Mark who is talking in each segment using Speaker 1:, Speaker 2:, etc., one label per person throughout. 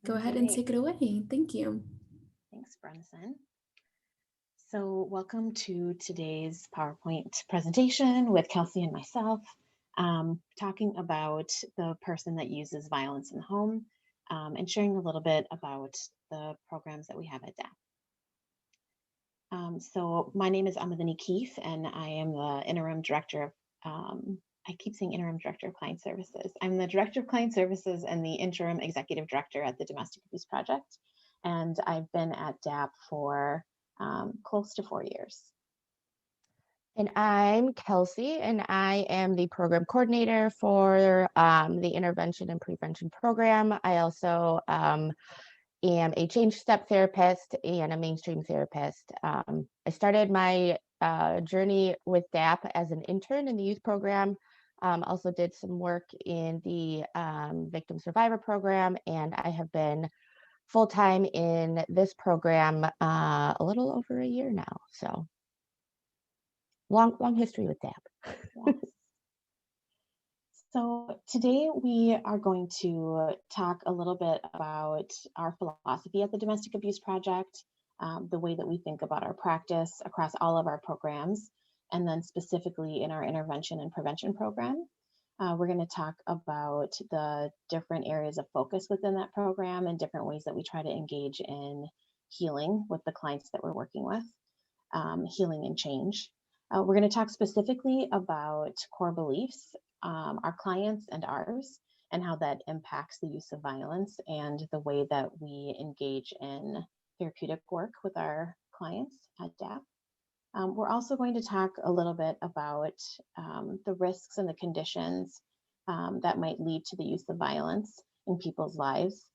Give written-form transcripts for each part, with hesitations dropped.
Speaker 1: Go ahead and
Speaker 2: Great.
Speaker 1: take it away. Thank you.
Speaker 2: Thanks, Bronson. So welcome to today's PowerPoint presentation with Kelsey and myself, talking about the person that uses violence in the home and sharing a little bit about the programs that we have at DAP. So my name is Amadani Keefe, and I am the interim director of, I keep saying interim director of client services. I'm the director of client services and the interim executive director at the Domestic Abuse Project. And I've been at DAP for close to 4 years.
Speaker 3: And I'm Kelsey, and I am the program coordinator for the Intervention and Prevention Program. I also am a change step therapist and a mainstream therapist. I started my journey with DAP as an intern in the youth program. Also did some work in the victim survivor program, and I have been full-time in this program a little over a year now. So long history with DAP.
Speaker 2: Yes. So today we are going to talk a little bit about our philosophy at the Domestic Abuse Project, the way that we think about our practice across all of our programs, and then specifically in our intervention and prevention program. We're going to talk about the different areas of focus within that program and different ways that we try to engage in healing with the clients that we're working with, healing and change. We're going to talk specifically about core beliefs, our clients and ours, and how that impacts the use of violence and the way that we engage in therapeutic work with our clients at DAP. We're also going to talk a little bit about the risks and the conditions that might lead to the use of violence in people's lives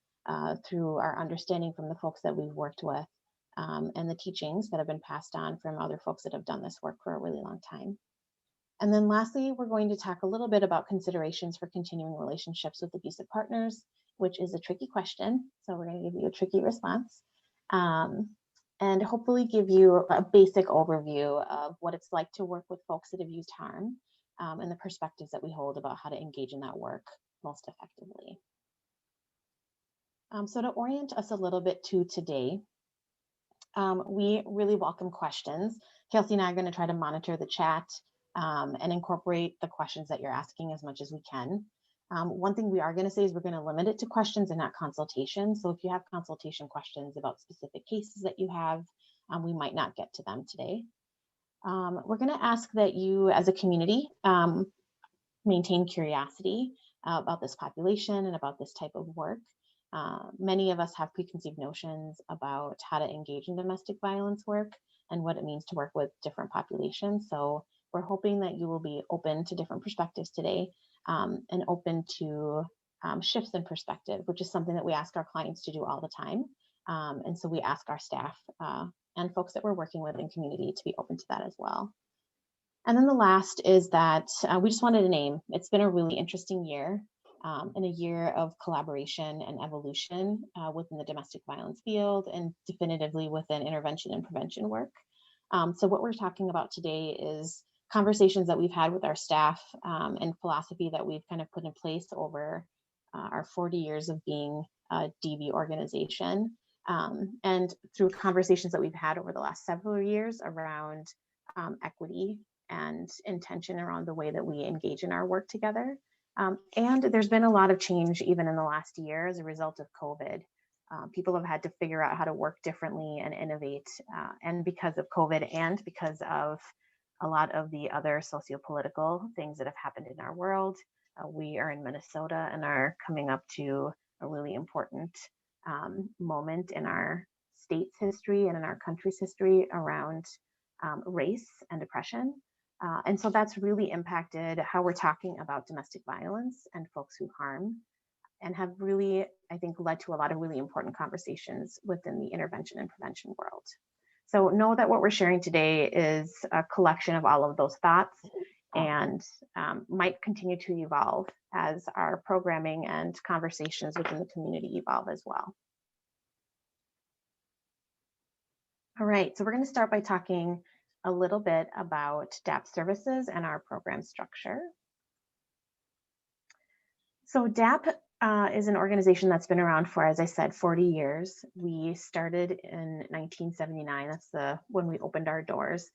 Speaker 2: through our understanding from the folks that we've worked with and the teachings that have been passed on from other folks that have done this work for a really long time. And then lastly, we're going to talk a little bit about considerations for continuing relationships with abusive partners, which is a tricky question. So we're going to give you a tricky response. And hopefully give you a basic overview of what it's like to work with folks that have used harm and the perspectives that we hold about how to engage in that work most effectively. So to orient us a little bit to today, we really welcome questions. Kelsey and I are going to try to monitor the chat and incorporate the questions that you're asking as much as we can. One thing we are going to say is we're going to limit it to questions and not consultation. So if you have consultation questions about specific cases that you have, we might not get to them today. We're going to ask that you as a community maintain curiosity about this population and about this type of work. Many of us have preconceived notions about how to engage in domestic violence work and what it means to work with different populations. So we're hoping that you will be open to different perspectives today and open to shifts in perspective, which is something that we ask our clients to do all the time. And so we ask our staff and folks that we're working with in community to be open to that as well. And then the last is that we just wanted a name. It's been a really interesting year and a year of collaboration and evolution within the domestic violence field and definitively within intervention and prevention work. So what we're talking about today is conversations that we've had with our staff and philosophy that we've kind of put in place over our 40 years of being a DV organization, and through conversations that we've had over the last several years around equity and intention around the way that we engage in our work together. And there's been a lot of change even in the last year as a result of COVID. People have had to figure out how to work differently and innovate. And because of COVID and because of a lot of the other sociopolitical things that have happened in our world, we are in Minnesota and are coming up to a really important moment in our state's history and in our country's history around race and oppression. And so that's really impacted how we're talking about domestic violence and folks who harm, and have really, I think, led to a lot of really important conversations within the intervention and prevention world. So know that what we're sharing today is a collection of all of those thoughts and might continue to evolve as our programming and conversations within the community evolve as well. All right, so we're going to start by talking a little bit about DAP services and our program structure. So DAP is an organization that's been around for, as I said, 40 years. We started in 1979. That's when we opened our doors.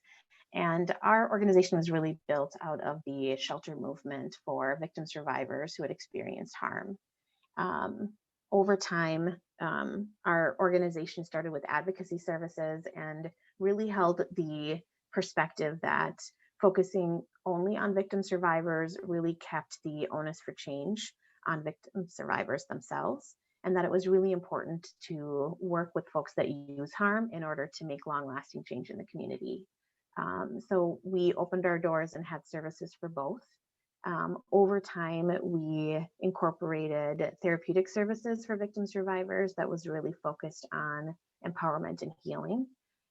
Speaker 2: And our organization was really built out of the shelter movement for victim survivors who had experienced harm. Over time, our organization started with advocacy services and really held the perspective that focusing only on victim survivors really kept the onus for change on victim survivors themselves, and that it was really important to work with folks that use harm in order to make long-lasting change in the community. So we opened our doors and had services for both. Over time, we incorporated therapeutic services for victim survivors that was really focused on empowerment and healing.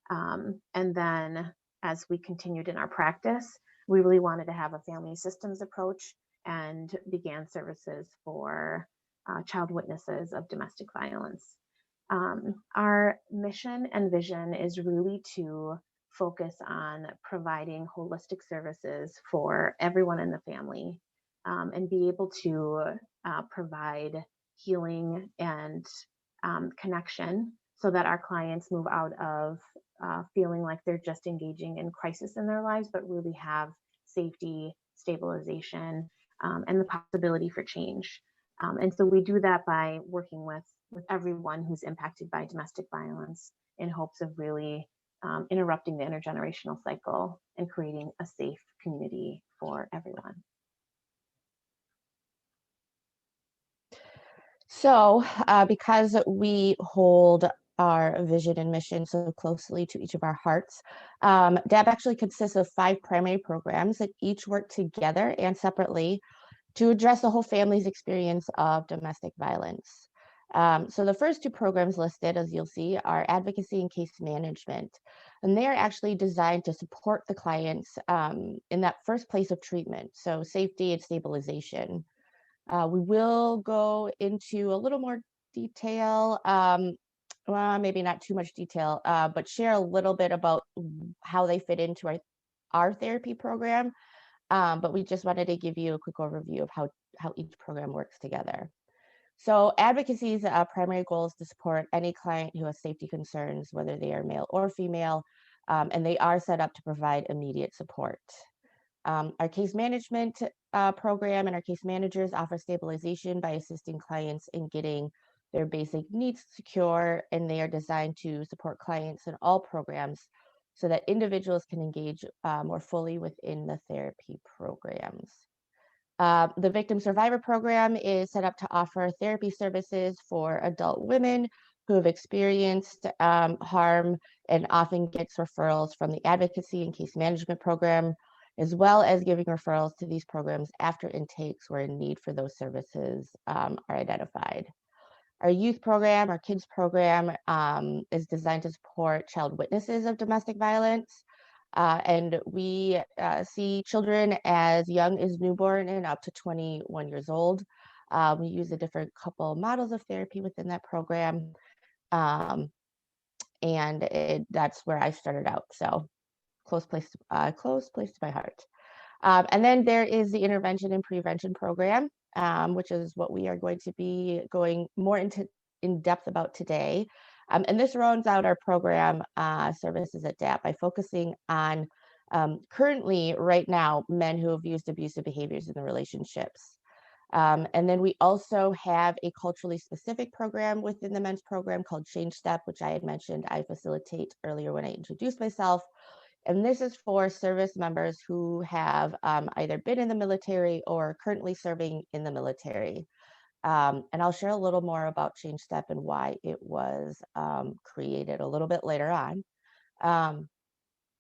Speaker 2: And then as we continued in our practice, we really wanted to have a family systems approach and began services for child witnesses of domestic violence. Our mission and vision is really to focus on providing holistic services for everyone in the family, and be able to provide healing and connection so that our clients move out of feeling like they're just engaging in crisis in their lives, but really have safety, stabilization, and the possibility for change. And so we do that by working with everyone who's impacted by domestic violence in hopes of really interrupting the intergenerational cycle and creating a safe community for everyone.
Speaker 3: So because we hold our vision and mission so closely to each of our hearts, DAP actually consists of 5 primary programs that each work together and separately to address the whole family's experience of domestic violence. So the first 2 programs listed, as you'll see, are advocacy and case management. And they are actually designed to support the clients in that first place of treatment, so safety and stabilization. We will go into a little more detail, well, maybe not too much detail, but share a little bit about how they fit into our therapy program. But we just wanted to give you a quick overview of how each program works together. So advocacy's primary goal is to support any client who has safety concerns, whether they are male or female, and they are set up to provide immediate support. Our case management program and our case managers offer stabilization by assisting clients in getting their basic needs secure, and they are designed to support clients in all programs so that individuals can engage more fully within the therapy programs. The Victim Survivor Program is set up to offer therapy services for adult women who have experienced harm, and often gets referrals from the Advocacy and Case Management Program, as well as giving referrals to these programs after intakes where a need for those services are identified. Our youth program, our kids program, is designed to support child witnesses of domestic violence. And we see children as young as newborn and up to 21 years old. We use a different couple models of therapy within that program. And that's where I started out. So close place to my heart. And then there is the intervention and prevention program, which is what we are going to be going more in depth about today. And this rounds out our program services at DAP by focusing on currently, right now, men who have used abusive behaviors in the relationships. And then we also have a culturally specific program within the men's program called Change Step, which I had mentioned I facilitate earlier when I introduced myself. And this is for service members who have either been in the military or currently serving in the military. And I'll share a little more about Change Step and why it was created a little bit later on.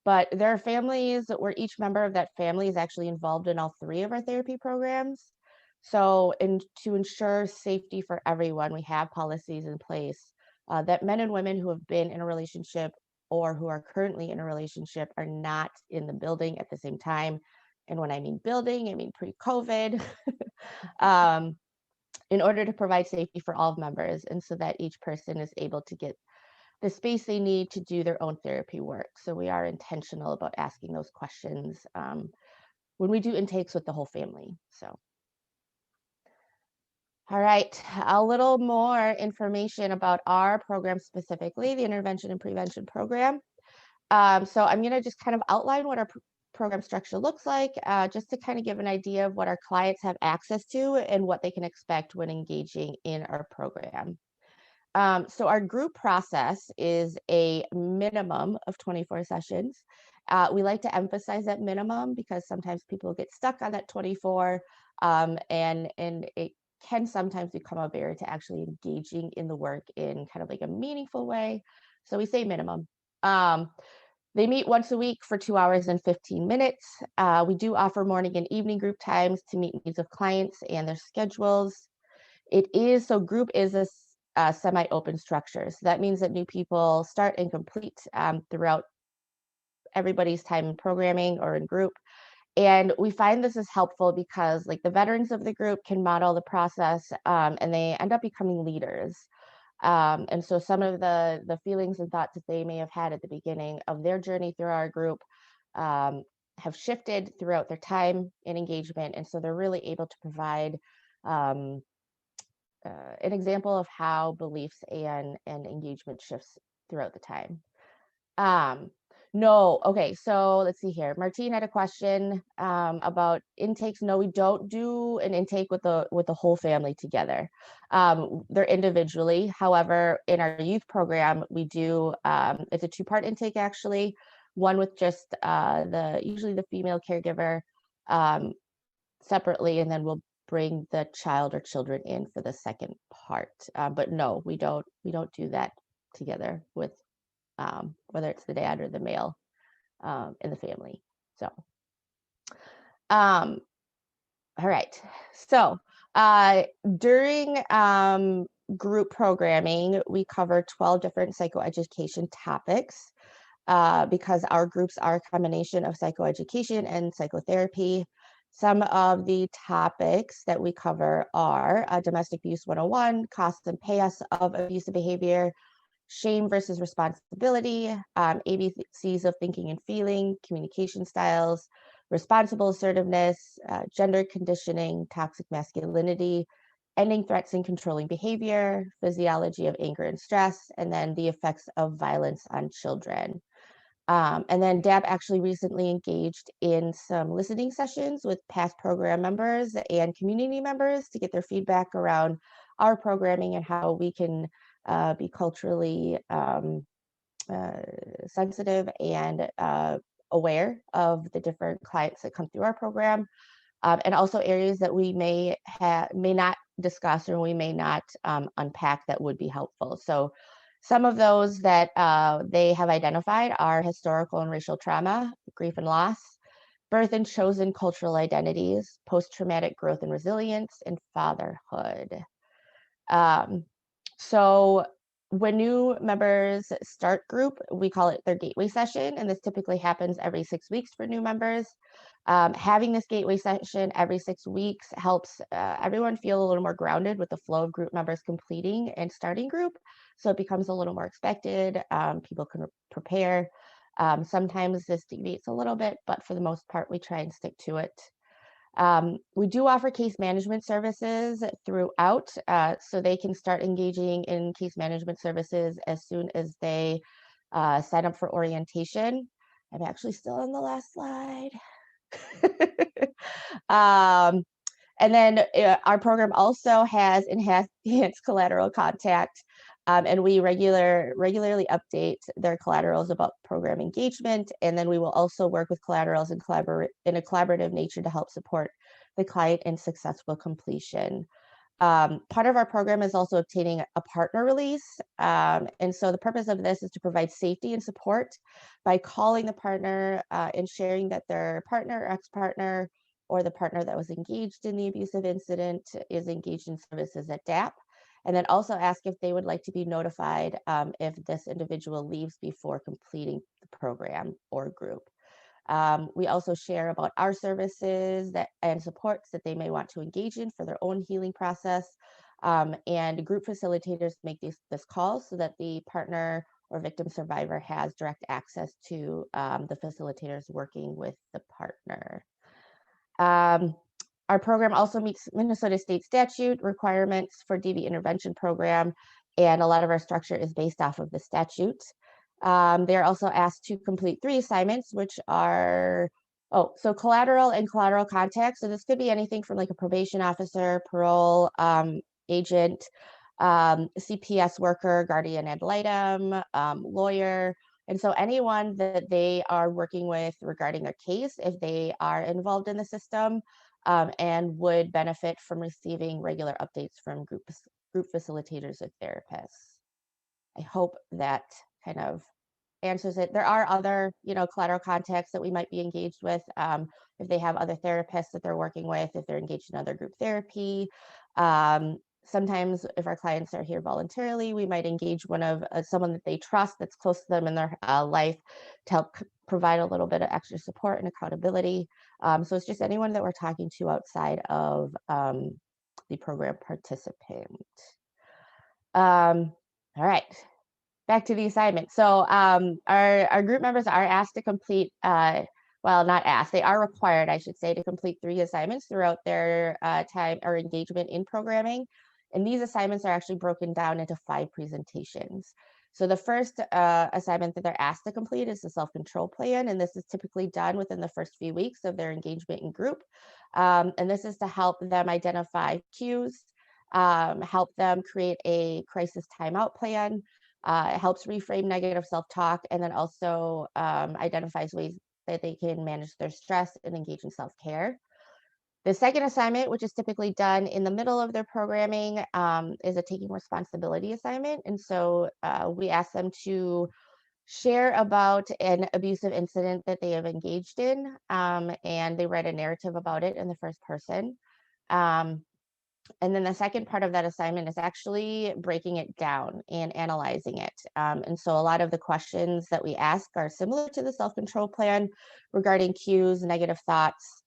Speaker 3: But there are families where each member of that family is actually involved in all 3 of our therapy programs. So to ensure safety for everyone, we have policies in place that men and women who have been in a relationship or who are currently in a relationship are not in the building at the same time. And when I mean building, I mean pre-COVID, in order to provide safety for all members, and so that each person is able to get the space they need to do their own therapy work. So we are intentional about asking those questions when we do intakes with the whole family. So All right, a little more information about our program specifically, the Intervention and Prevention Program. So I'm going to just kind of outline what our program structure looks like, just to kind of give an idea of what our clients have access to and what they can expect when engaging in our program. So our group process is a minimum of 24 sessions. We like to emphasize that minimum because sometimes people get stuck on that 24, and it can sometimes become a barrier to actually engaging in the work in kind of like a meaningful way. So we say minimum. They meet once a week for 2 hours and 15 minutes. We do offer morning and evening group times to meet needs of clients and their schedules. Group is a semi-open structure. So that means that new people start and complete throughout everybody's time in programming or in group. And we find this is helpful because like the veterans of the group can model the process, and they end up becoming leaders. And so some of the feelings and thoughts that they may have had at the beginning of their journey through our group have shifted throughout their time in engagement. And so they're really able to provide an example of how beliefs and engagement shifts throughout the time. No, okay, so let's see here. Martine had a question about intakes. No, we don't do an intake with the whole family together. They're individually. However, in our youth program, we do it's a 2-part intake actually. One with just usually the female caregiver separately, and then we'll bring the child or children in for the second part. But no, we don't do that together with whether it's the dad or the male in the family. So, all right. So during group programming, we cover 12 different psychoeducation topics because our groups are a combination of psychoeducation and psychotherapy. Some of the topics that we cover are domestic abuse 101, costs and payoffs of abusive behavior, shame versus responsibility, ABCs of thinking and feeling, communication styles, responsible assertiveness, gender conditioning, toxic masculinity, ending threats and controlling behavior, physiology of anger and stress, and then the effects of violence on children. And then DAP actually recently engaged in some listening sessions with past program members and community members to get their feedback around our programming and how we can be culturally sensitive and aware of the different clients that come through our program, and also areas that we may not discuss or we may not unpack that would be helpful. So some of those that they have identified are historical and racial trauma, grief and loss, birth and chosen cultural identities, post-traumatic growth and resilience, and fatherhood. So when new members start group, we call it their gateway session, and this typically happens every 6 weeks for new members. Having this gateway session every 6 weeks helps everyone feel a little more grounded with the flow of group members completing and starting group. So it becomes a little more expected. People can prepare. Sometimes this deviates a little bit, but for the most part, we try and stick to it. We do offer case management services throughout, so they can start engaging in case management services as soon as they sign up for orientation. I'm actually still on the last slide. And then our program also has enhanced collateral contact, and we regularly update their collaterals about program engagement. And then we will also work with collaterals in a collaborative nature to help support the client in successful completion. Part of our program is also obtaining a partner release. And so the purpose of this is to provide safety and support by calling the partner and sharing that their partner or ex-partner or the partner that was engaged in the abusive incident is engaged in services at DAP. And then also ask if they would like to be notified if this individual leaves before completing the program or group. We also share about our services and supports that they may want to engage in for their own healing process. And group facilitators make this call so that the partner or victim survivor has direct access to the facilitators working with the partner. Our program also meets Minnesota state statute requirements for DV intervention program, and a lot of our structure is based off of the statute. They're also asked to complete 3 assignments, which are, so collateral and collateral contact. So this could be anything from like a probation officer, parole agent, CPS worker, guardian ad litem, lawyer. And so anyone that they are working with regarding a case, if they are involved in the system, and would benefit from receiving regular updates from group facilitators or therapists. I hope that kind of answers it. There are other, collateral contacts that we might be engaged with, if they have other therapists that they're working with, if they're engaged in other group therapy. Sometimes if our clients are here voluntarily, we might engage one of someone that they trust that's close to them in their life to help provide a little bit of extra support and accountability. So it's just anyone that we're talking to outside of the program participant. All right, back to the assignment. So our group members are asked to complete, well, not asked, they are required, I should say, to complete 3 assignments throughout their time or engagement in programming. And these assignments are actually broken down into 5 presentations. So the first assignment that they're asked to complete is the self-control plan. And this is typically done within the first few weeks of their engagement in group. And this is to help them identify cues, help them create a crisis timeout plan. It helps reframe negative self-talk, and then also identifies ways that they can manage their stress and engage in self-care. The second assignment, which is typically done in the middle of their programming, is a taking responsibility assignment. And so we ask them to share about an abusive incident that they have engaged in, and they write a narrative about it in the first person. And then the second part of that assignment is actually breaking it down and analyzing it. And so a lot of the questions that we ask are similar to the self-control plan regarding cues, negative thoughts.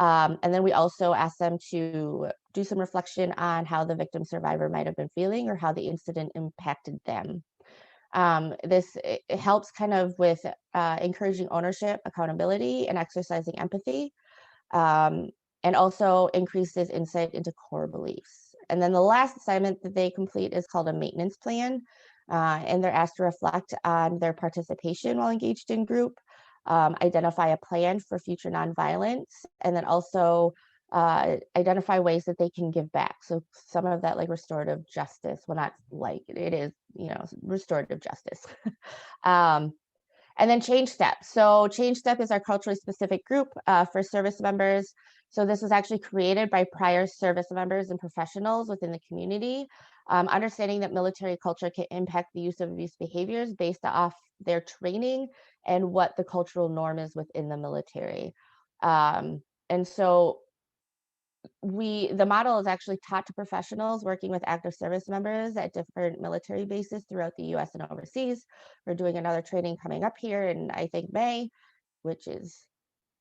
Speaker 3: And then we also ask them to do some reflection on how the victim survivor might have been feeling or how the incident impacted them. This helps kind of with encouraging ownership, accountability, and exercising empathy. And also increases insight into core beliefs. And then the last assignment that they complete is called a maintenance plan. And they're asked to reflect on their participation while engaged in group, identify a plan for future nonviolence, and then also identify ways that they can give back. So some of that like restorative justice, well, not like it is, restorative justice. And then Change Step. So Change Step is our culturally specific group for service members. So this was actually created by prior service members and professionals within the community, understanding that military culture can impact the use of abuse behaviors based off their training and what the cultural norm is within the military. And so the model is actually taught to professionals working with active service members at different military bases throughout the US and overseas. We're doing another training coming up here in, I think, May, which is,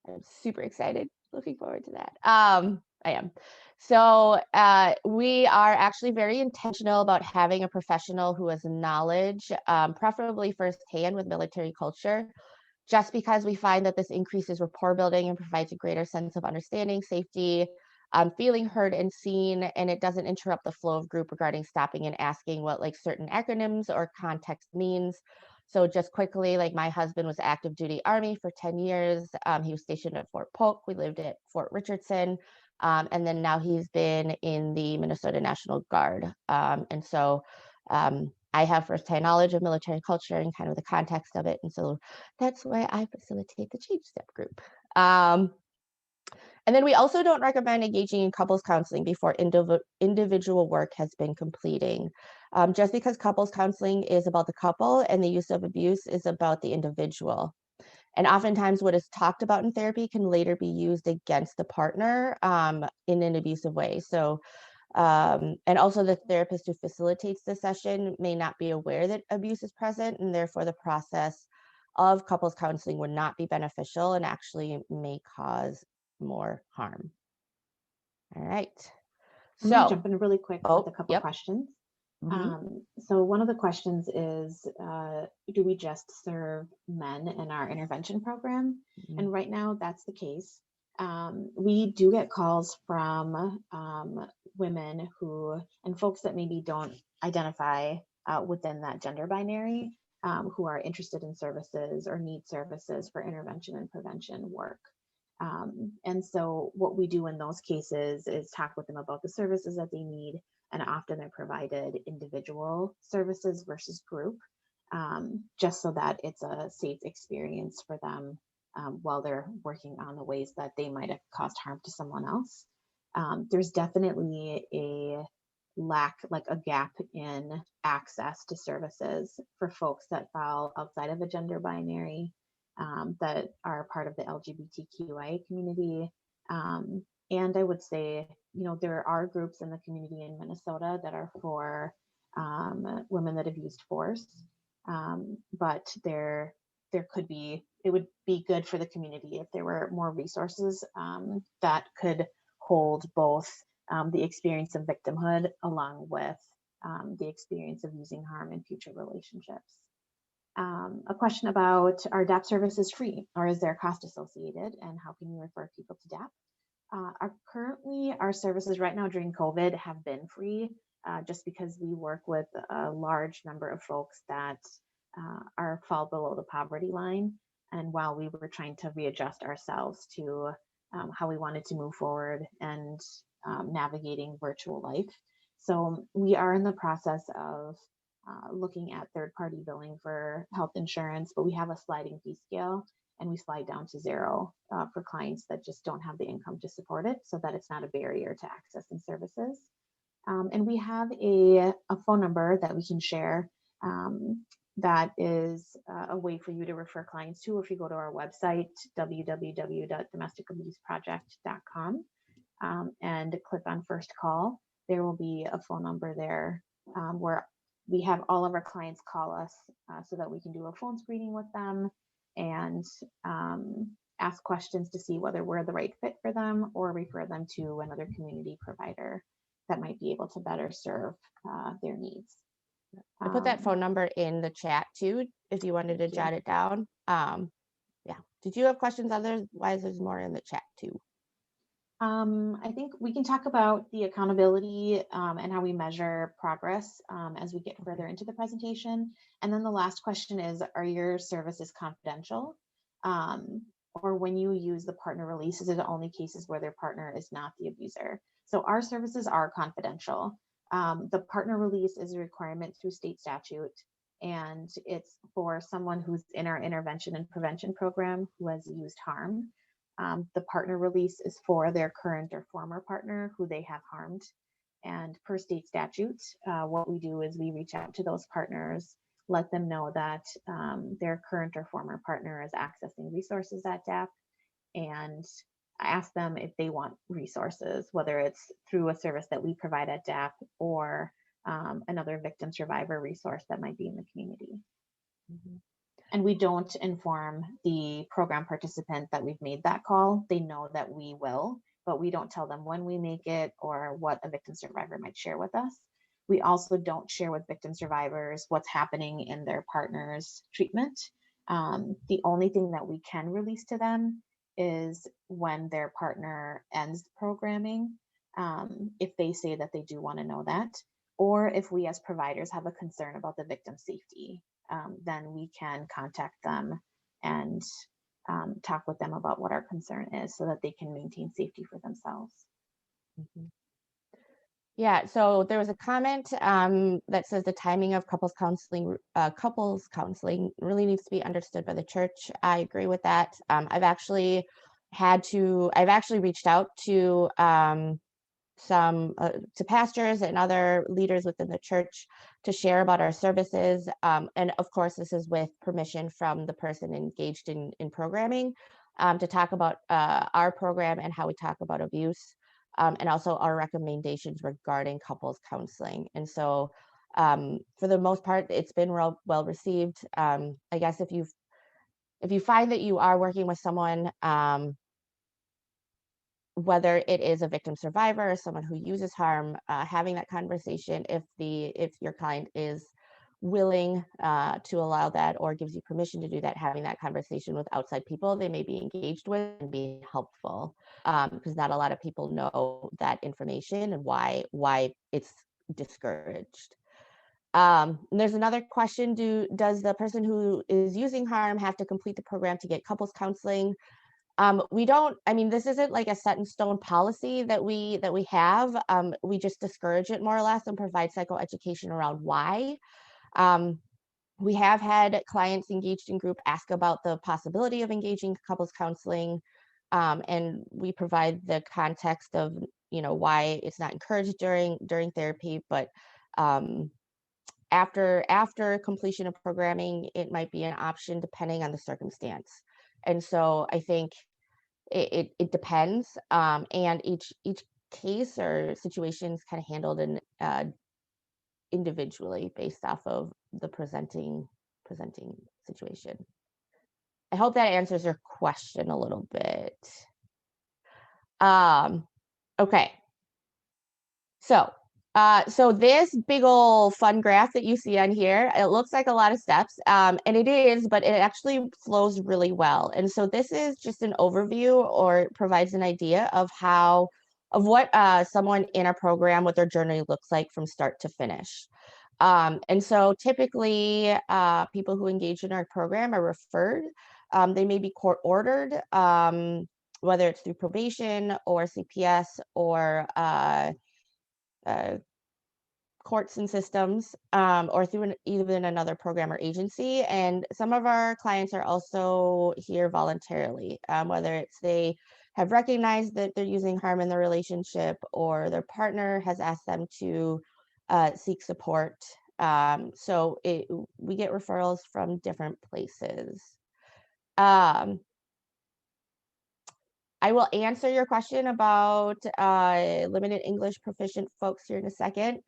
Speaker 3: I'm super excited, looking forward to that. I am. So we are actually very intentional about having a professional who has knowledge, preferably firsthand with military culture, just because we find that this increases rapport building and provides a greater sense of understanding, safety, feeling heard and seen, and it doesn't interrupt the flow of group regarding stopping and asking what like certain acronyms or context means. So just quickly, like my husband was active duty Army for 10 years. He was stationed at Fort Polk. We lived at Fort Richardson. And then now he's been in the Minnesota National Guard. And so I have firsthand knowledge of military culture and kind of the context of it. And so that's why I facilitate the Change Step group. And then we also don't recommend engaging in couples counseling before individual work has been completing. Just because couples counseling is about the couple and the use of abuse is about the individual. And oftentimes what is talked about in therapy can later be used against the partner in an abusive way. So, and also the therapist who facilitates the session may not be aware that abuse is present, and therefore the process of couples counseling would not be beneficial and actually may cause more harm. All right.
Speaker 2: I'm going to jump in really quick with a couple questions. So one of the questions is, do we just serve men in our intervention program? And right now that's the case. We do get calls from women who, and folks that maybe don't identify within that gender binary, who are interested in services or need services for intervention and prevention work. And so what we do in those cases is talk with them about the services that they need, and often they're provided individual services versus group, just so that it's a safe experience for them while they're working on the ways that they might have caused harm to someone else. There's definitely a lack, like a gap in access to services for folks that fall outside of a gender binary, that are part of the LGBTQIA community. And I would say, there are groups in the community in Minnesota that are for women that have used force, but it would be good for the community if there were more resources that could hold both the experience of victimhood along with the experience of using harm in future relationships. A question about, are DAP services free, or is there a cost associated, and how can you refer people to DAP? Currently, our services right now during COVID have been free, just because we work with a large number of folks that fall below the poverty line. And while we were trying to readjust ourselves to how we wanted to move forward and navigating virtual life. So we are in the process of looking at third-party billing for health insurance, but we have a sliding fee scale, and we slide down to zero for clients that just don't have the income to support it, so that it's not a barrier to accessing services. And we have a phone number that we can share that is a way for you to refer clients to. If you go to our website, www.domesticabuseproject.com, and click on first call, there will be a phone number there where we have all of our clients call us so that we can do a phone screening with them and ask questions to see whether we're the right fit for them, or refer them to another community provider that might be able to better serve their needs.
Speaker 3: I put that phone number in the chat too, if you wanted to jot it down. Yeah. Did you have questions? Otherwise, there's more in the chat too.
Speaker 2: I think we can talk about the accountability and how we measure progress as we get further into the presentation. And then the last question is, are your services confidential? Or when you use the partner release, is it only cases where their partner is not the abuser? So our services are confidential. The partner release is a requirement through state statute, and it's for someone who's in our intervention and prevention program who has used harm. The partner release is for their current or former partner who they have harmed. And per state statute, what we do is we reach out to those partners, let them know that their current or former partner is accessing resources at DAP, and ask them if they want resources, whether it's through a service that we provide at DAP or another victim survivor resource that might be in the community. Mm-hmm. And we don't inform the program participant that we've made that call. They know that we will, but we don't tell them when we make it or what a victim survivor might share with us. We also don't share with victim survivors what's happening in their partner's treatment. The only thing that we can release to them is when their partner ends programming, if they say that they do want to know that, or if we as providers have a concern about the victim's safety. Then we can contact them and talk with them about what our concern is so that they can maintain safety for themselves.
Speaker 3: Mm-hmm. Yeah, so there was a comment that says the timing of couples counseling really needs to be understood by the church. I agree with that. I've actually reached out to to pastors and other leaders within the church to share about our services. And of course, this is with permission from the person engaged in programming, to talk about our program and how we talk about abuse, and also our recommendations regarding couples counseling. And so for the most part, it's been well received. I guess if you find that you are working with someone, whether it is a victim survivor or someone who uses harm, having that conversation, if your client is willing to allow that, or gives you permission to do that, having that conversation with outside people they may be engaged with and be helpful, because not a lot of people know that information and why it's discouraged. And there's another question: does the person who is using harm have to complete the program to get couples counseling? We don't, I mean, this isn't like a set in stone policy that we have. We just discourage it more or less and provide psychoeducation around why. We have had clients engaged in group ask about the possibility of engaging couples counseling, and we provide the context of, you know, why it's not encouraged during therapy, but after completion of programming, it might be an option depending on the circumstance. And so I think it depends, and each case or situation is kind of handled in individually based off of the presenting situation. I hope that answers your question a little bit. Okay. So this big old fun graph that you see on here, it looks like a lot of steps, and it is, but it actually flows really well. And so this is just an overview, or provides an idea of what someone in a program, what their journey looks like from start to finish. And so typically people who engage in our program are referred. They may be court ordered, whether it's through probation or CPS or courts and systems, or through even another program or agency. And some of our clients are also here voluntarily, whether it's they have recognized that they're using harm in their relationship, or their partner has asked them to seek support. So we get referrals from different places. I will answer your question about limited English proficient folks here in a second.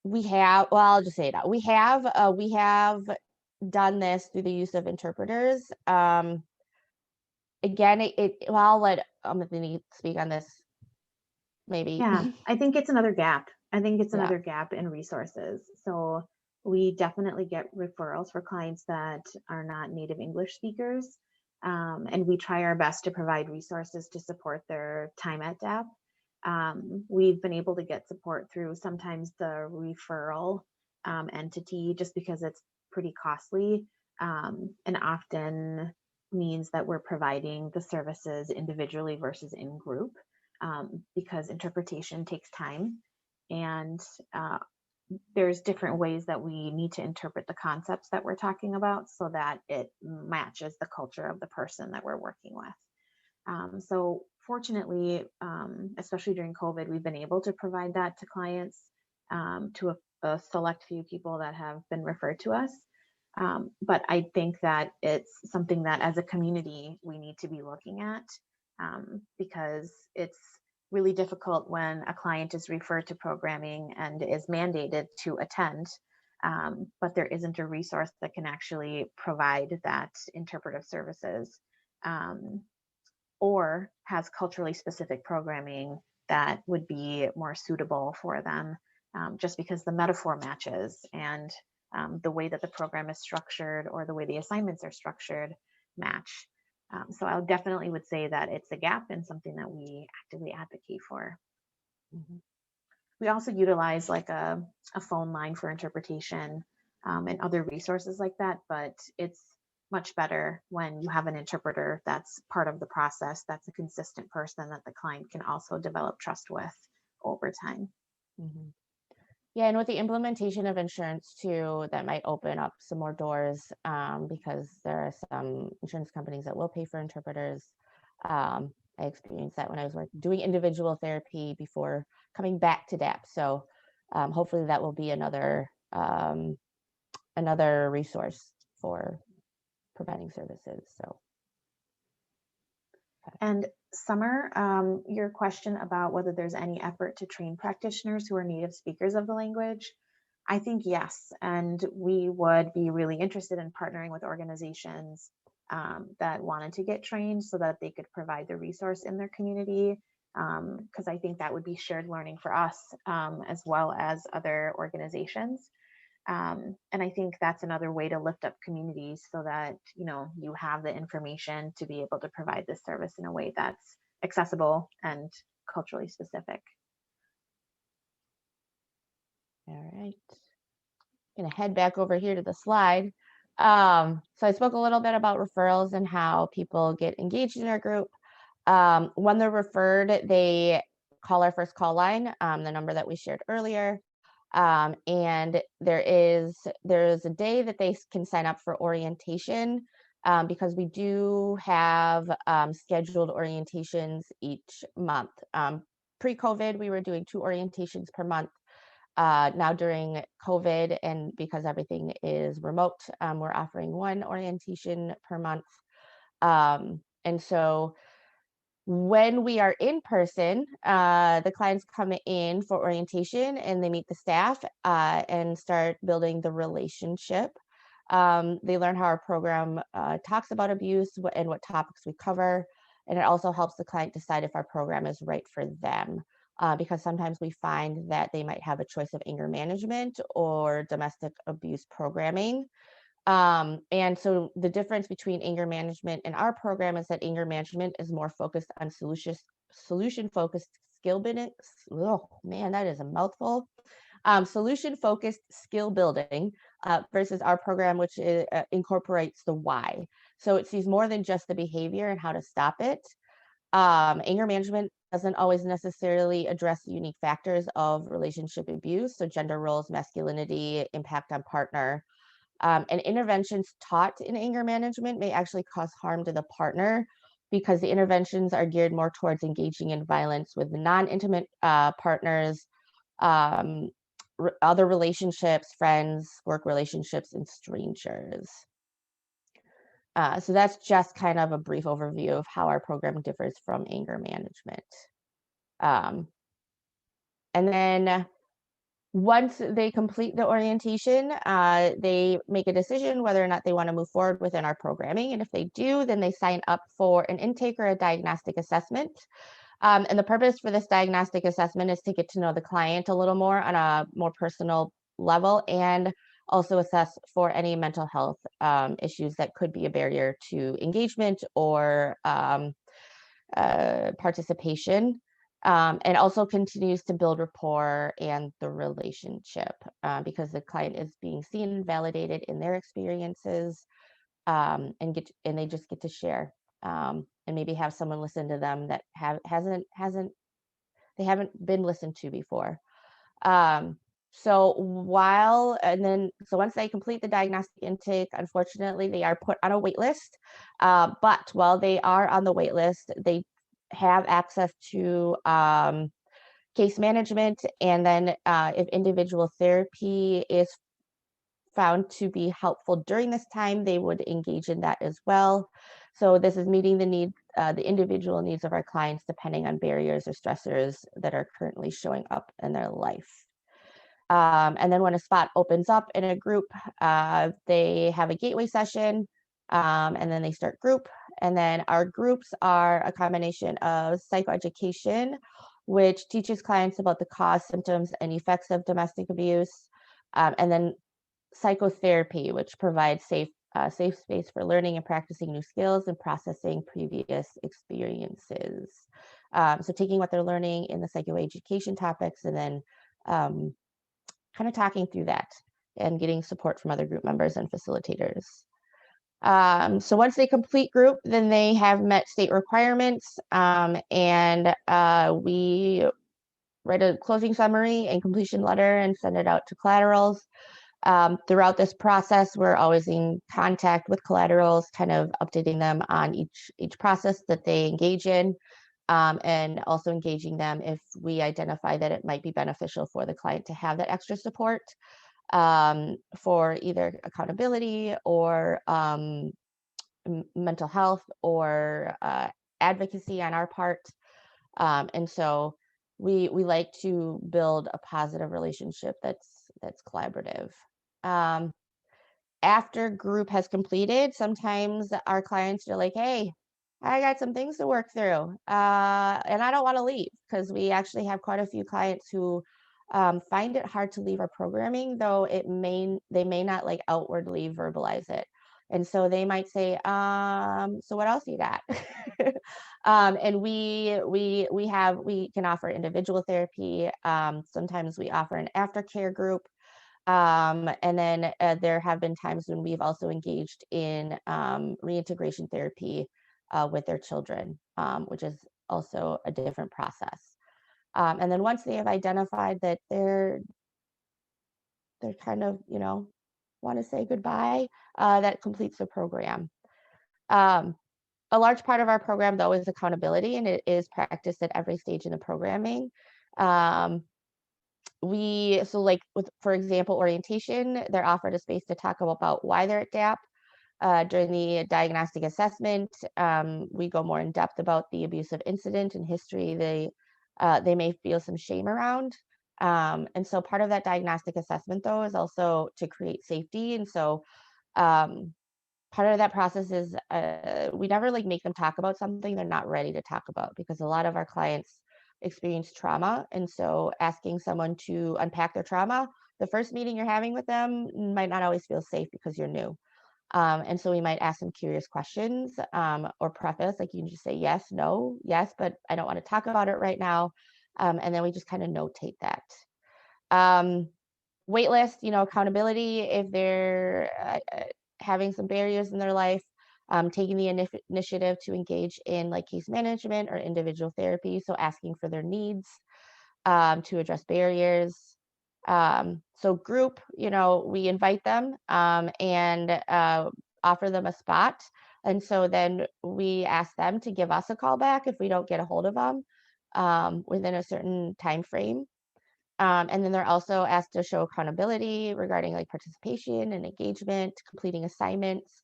Speaker 3: We have, well, I'll just say it out. We have done this through the use of interpreters. Again, well, I'll let Anthony speak on this, maybe.
Speaker 2: Yeah, I think it's another gap. I think it's
Speaker 3: Yeah.
Speaker 2: another gap in resources. So we definitely get referrals for clients that are not native English speakers. And we try our best to provide resources to support their time at DAP. We've been able to get support through sometimes the referral entity, just because it's pretty costly, and often means that we're providing the services individually versus in group, because interpretation takes time, and there's different ways that we need to interpret the concepts that we're talking about so that it matches the culture of the person that we're working with. So fortunately, especially during COVID, we've been able to provide that to clients, to a select few people that have been referred to us. But I think that it's something that as a community we need to be looking at, because it's really difficult when a client is referred to programming and is mandated to attend, but there isn't a resource that can actually provide that interpretive services, or has culturally specific programming that would be more suitable for them, just because the metaphor matches, and the way that the program is structured or the way the assignments are structured match. So I definitely would say that it's a gap and something that we actively advocate for.
Speaker 3: Mm-hmm.
Speaker 2: We also utilize like a phone line for interpretation, and other resources like that, but it's much better when you have an interpreter that's part of the process, that's a consistent person that the client can also develop trust with over time.
Speaker 3: Mm-hmm. Yeah, and with the implementation of insurance too, that might open up some more doors, because there are some insurance companies that will pay for interpreters. I experienced that when I was doing individual therapy before coming back to DAP. So hopefully that will be another resource for providing services. So.
Speaker 2: And Summer, your question about whether there's any effort to train practitioners who are native speakers of the language, I think yes, and we would be really interested in partnering with organizations that wanted to get trained so that they could provide the resource in their community, because I think that would be shared learning for us, as well as other organizations. And I think that's another way to lift up communities so that, you have the information to be able to provide this service in a way that's accessible and culturally specific.
Speaker 3: All right. I'm gonna head back over here to the slide. So I spoke a little bit about referrals and how people get engaged in our group. When they're referred, they call our first call line, the number that we shared earlier. And there's a day that they can sign up for orientation, because we do have scheduled orientations each month. Pre-COVID, we were doing 2 orientations per month. Now during COVID, and because everything is remote, we're offering 1 orientation per month. And so when we are in person, the clients come in for orientation and they meet the staff, and start building the relationship. They learn how our program talks about abuse and what topics we cover. And it also helps the client decide if our program is right for them. Because sometimes we find that they might have a choice of anger management or domestic abuse programming. And so the difference between anger management and our program is that anger management is more focused on solution focused skill building. Oh man, that is a mouthful. Solution focused skill building, versus our program, which incorporates the why. So it sees more than just the behavior and how to stop it. Anger management doesn't always necessarily address the unique factors of relationship abuse, so gender roles, masculinity, impact on partner. And interventions taught in anger management may actually cause harm to the partner, because the interventions are geared more towards engaging in violence with non-intimate partners, other relationships, friends, work relationships, and strangers. So that's just kind of a brief overview of how our program differs from anger management. And then once they complete the orientation, they make a decision whether or not they want to move forward within our programming. And if they do, then they sign up for an intake or a diagnostic assessment. And the purpose for this diagnostic assessment is to get to know the client a little more on a more personal level, and also assess for any mental health issues that could be a barrier to engagement or participation. And also continues to build rapport and the relationship, because the client is being seen and validated in their experiences, and they just get to share, and maybe have someone listen to them that they haven't been listened to before. So once they complete the diagnostic intake, unfortunately, they are put on a wait list. But while they are on the wait list, they have access to case management. And then if individual therapy is found to be helpful during this time, they would engage in that as well. So this is meeting the individual needs of our clients, depending on barriers or stressors that are currently showing up in their life. And then when a spot opens up in a group, they have a gateway session, and then they start group. And then our groups are a combination of psychoeducation, which teaches clients about the cause, symptoms, and effects of domestic abuse. And then psychotherapy, which provides safe space for learning and practicing new skills and processing previous experiences. So taking what they're learning in the psychoeducation topics, and then kind of talking through that and getting support from other group members and facilitators. So once they complete group, then they have met state requirements, and we write a closing summary and completion letter and send it out to collaterals. Throughout this process, we're always in contact with collaterals, kind of updating them on each process that they engage in, and also engaging them if we identify that it might be beneficial for the client to have that extra support, for either accountability or mental health or advocacy on our part. And so we like to build a positive relationship that's collaborative. After group has completed, sometimes our clients are like, hey, I got some things to work through, and I don't want to leave, because we actually have quite a few clients who find it hard to leave our programming, though they may not like outwardly verbalize it. And so they might say, so what else you got? And we can offer individual therapy. Sometimes we offer an aftercare group. And then there have been times when we've also engaged in reintegration therapy with their children, which is also a different process. And then once they have identified that they're kind of, want to say goodbye, that completes the program. A large part of our program, though, is accountability, and it is practiced at every stage in the programming. So like with, for example, orientation, they're offered a space to talk about why they're at DAP. During the diagnostic assessment, we go more in depth about the abusive incident and history they may feel some shame around. And so part of that diagnostic assessment, though, is also to create safety. And so part of that process is we never like make them talk about something they're not ready to talk about, because a lot of our clients experience trauma. And so asking someone to unpack their trauma, the first meeting you're having with them might not always feel safe because you're new. And so we might ask some curious questions or preface, like you can just say yes, no, yes, but I don't want to talk about it right now. And then we just kind of notate that. Waitlist, accountability, if they're having some barriers in their life, taking the initiative to engage in like case management or individual therapy. So asking for their needs to address barriers. So group, we invite them and offer them a spot. And so then we ask them to give us a call back if we don't get a hold of them within a certain time frame. And then they're also asked to show accountability regarding like participation and engagement, completing assignments,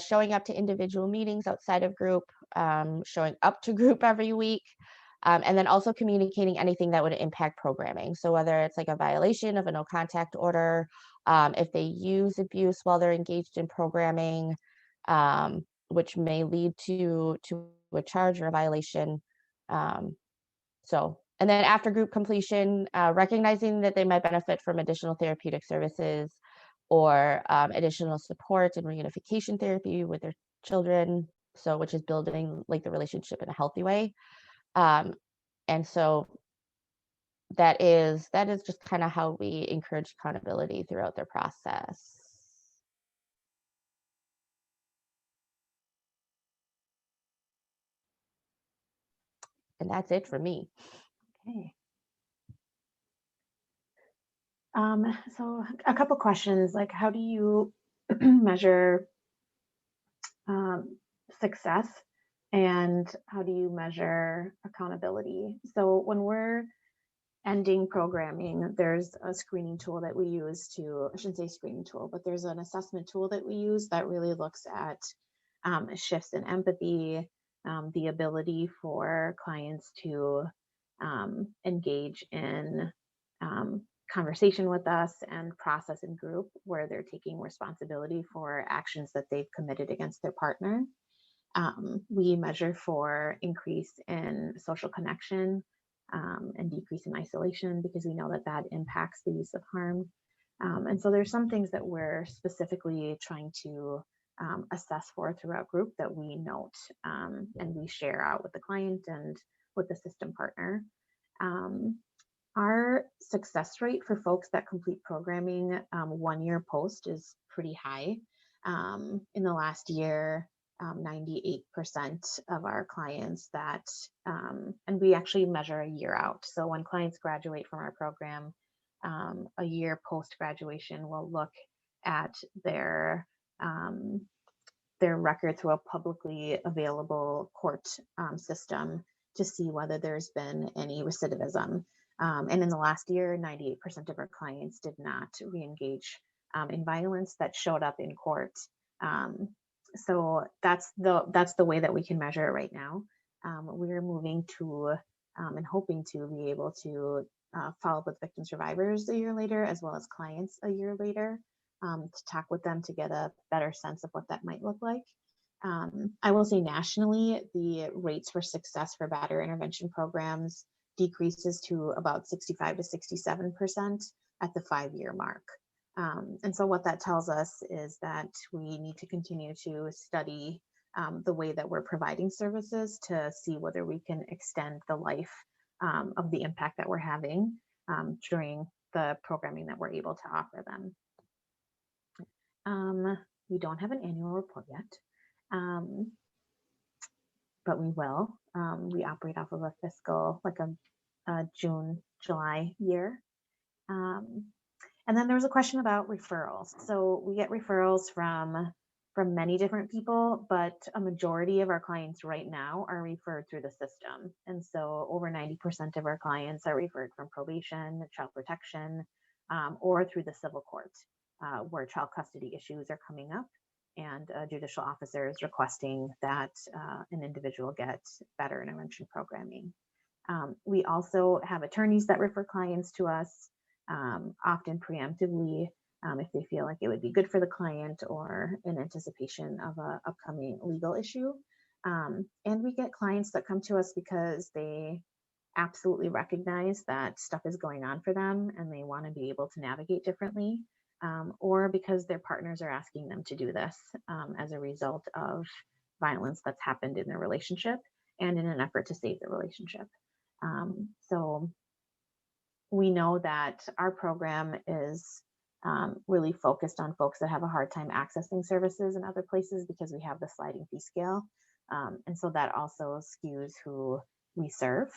Speaker 3: showing up to individual meetings outside of group, showing up to group every week, and then also communicating anything that would impact programming. So whether it's like a violation of a no contact order, if they use abuse while they're engaged in programming, which may lead to a charge or a violation. And then after group completion, recognizing that they might benefit from additional therapeutic services or additional support and reunification therapy with their children. So, which is building like the relationship in a healthy way. And so that is just kind of how we encourage accountability throughout their process. And that's it for me.
Speaker 2: Okay. So a couple questions, like how do you measure success and how do you measure accountability? So when we're ending programming, there's a screening tool that we use to, I shouldn't say screening tool, but there's an assessment tool that we use that really looks at shifts in empathy, the ability for clients to engage in conversation with us and process in group where they're taking responsibility for actions that they've committed against their partner. We measure for increase in social connection and decrease in isolation, because we know that that impacts the use of harm. And so there's some things that we're specifically trying to assess for throughout group that we note and we share out with the client and with the system partner. Our success rate for folks that complete programming 1 year post is pretty high. In the last year, 98% of our clients that, and we actually measure a year out. So when clients graduate from our program, a year post graduation, we'll look at their record through a publicly available court system to see whether there's been any recidivism. And in the last year, 98% of our clients did not re-engage in violence that showed up in court. So that's the way that we can measure it right now. We're moving to and hoping to be able to follow up with victim survivors a year later, as well as clients a year later, to talk with them to get a better sense of what that might look like. I will say nationally, the rates for success for battery intervention programs decreases to about 65 to 67% at the 5-year mark. And so what that tells us is that we need to continue to study the way that we're providing services to see whether we can extend the life of the impact that we're having during the programming that we're able to offer them. We don't have an annual report yet, but we will. We operate off of a fiscal, like a June, July year. And then there was a question about referrals. So we get referrals from many different people, but a majority of our clients right now are referred through the system. And so over 90% of our clients are referred from probation, child protection, or through the civil court, where child custody issues are coming up and a judicial officer is requesting that an individual get better intervention programming. We also have attorneys that refer clients to us, often preemptively, if they feel like it would be good for the client or in anticipation of an upcoming legal issue. And we get clients that come to us because they absolutely recognize that stuff is going on for them and they want to be able to navigate differently, or because their partners are asking them to do this as a result of violence that's happened in their relationship and in an effort to save the relationship. So we know that our program is really focused on folks that have a hard time accessing services in other places because we have the sliding fee scale. And so that also skews who we serve.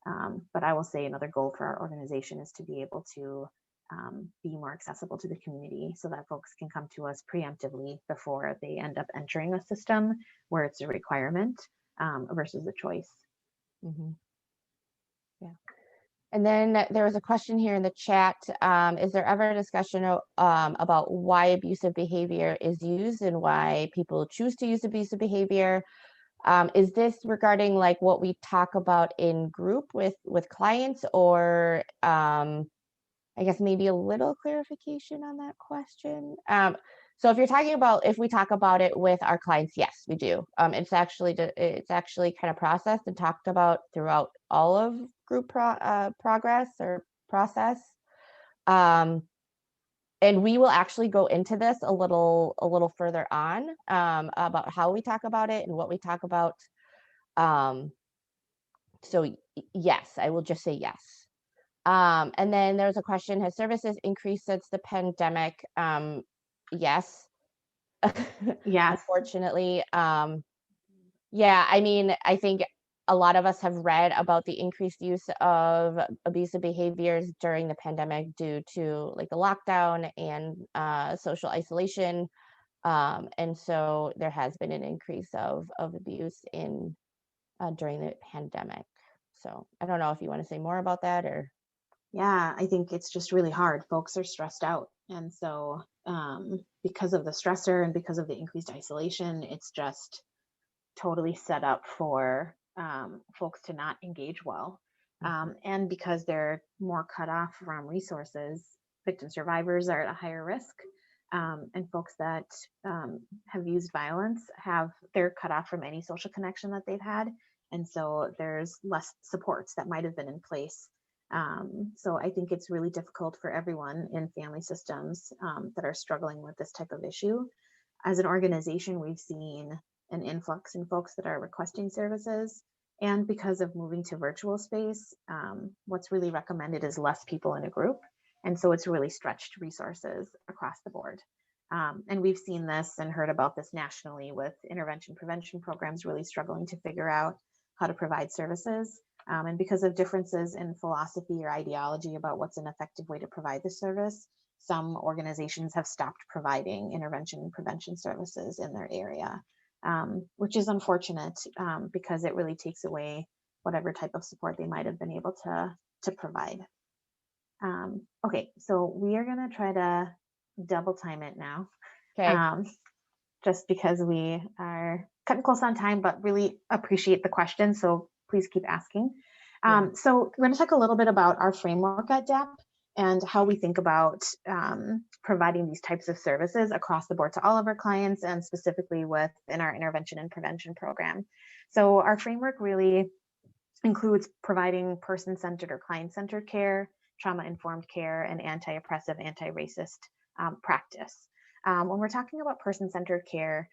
Speaker 2: But I will say another goal for our organization is to be able to be more accessible to the community so that folks can come to us preemptively before they end up entering a system where it's a requirement versus a choice.
Speaker 3: Mm-hmm. Yeah. And then there was a question here in the chat. Is there ever a discussion about why abusive behavior is used and why people choose to use abusive behavior? Is this regarding like what we talk about in group with clients, or I guess maybe a little clarification on that question? So if you're talking about, if we talk about it with our clients, yes, we do. It's actually kind of processed and talked about throughout all of group progress or process. And we will actually go into this a little further on about how we talk about it and what we talk about. So yes, I will just say yes. And then there's a question, has services increased since the pandemic? Yes.
Speaker 2: Yes.
Speaker 3: Unfortunately. Yeah, I mean, I think a lot of us have read about the increased use of abusive behaviors during the pandemic due to like the lockdown and social isolation. And so there has been an increase of abuse in during the pandemic. So I don't know if you want to say more about that or.
Speaker 2: Yeah, I think it's just really hard. Folks are stressed out. And so because of the stressor and because of the increased isolation, it's just totally set up for folks to not engage well. And because they're more cut off from resources, victim survivors are at a higher risk. And folks that have used violence they're cut off from any social connection that they've had. And so there's less supports that might have been in place. So I think it's really difficult for everyone in family systems that are struggling with this type of issue. As an organization, we've seen an influx in folks that are requesting services. And because of moving to virtual space, what's really recommended is less people in a group. And so it's really stretched resources across the board. And we've seen this and heard about this nationally with intervention prevention programs really struggling to figure out how to provide services. And because of differences in philosophy or ideology about what's an effective way to provide the service, some organizations have stopped providing intervention and prevention services in their area, which is unfortunate because it really takes away whatever type of support they might have been able to provide. Okay, so we are going to try to double time it now.
Speaker 3: Okay.
Speaker 2: Just because we are cutting close on time, but really appreciate the question. So please keep asking. So we're going to talk a little bit about our framework at DAP and how we think about providing these types of services across the board to all of our clients and specifically within our intervention and prevention program. So our framework really includes providing person-centered or client-centered care, trauma-informed care, and anti-oppressive, anti-racist practice. When we're talking about person-centered care,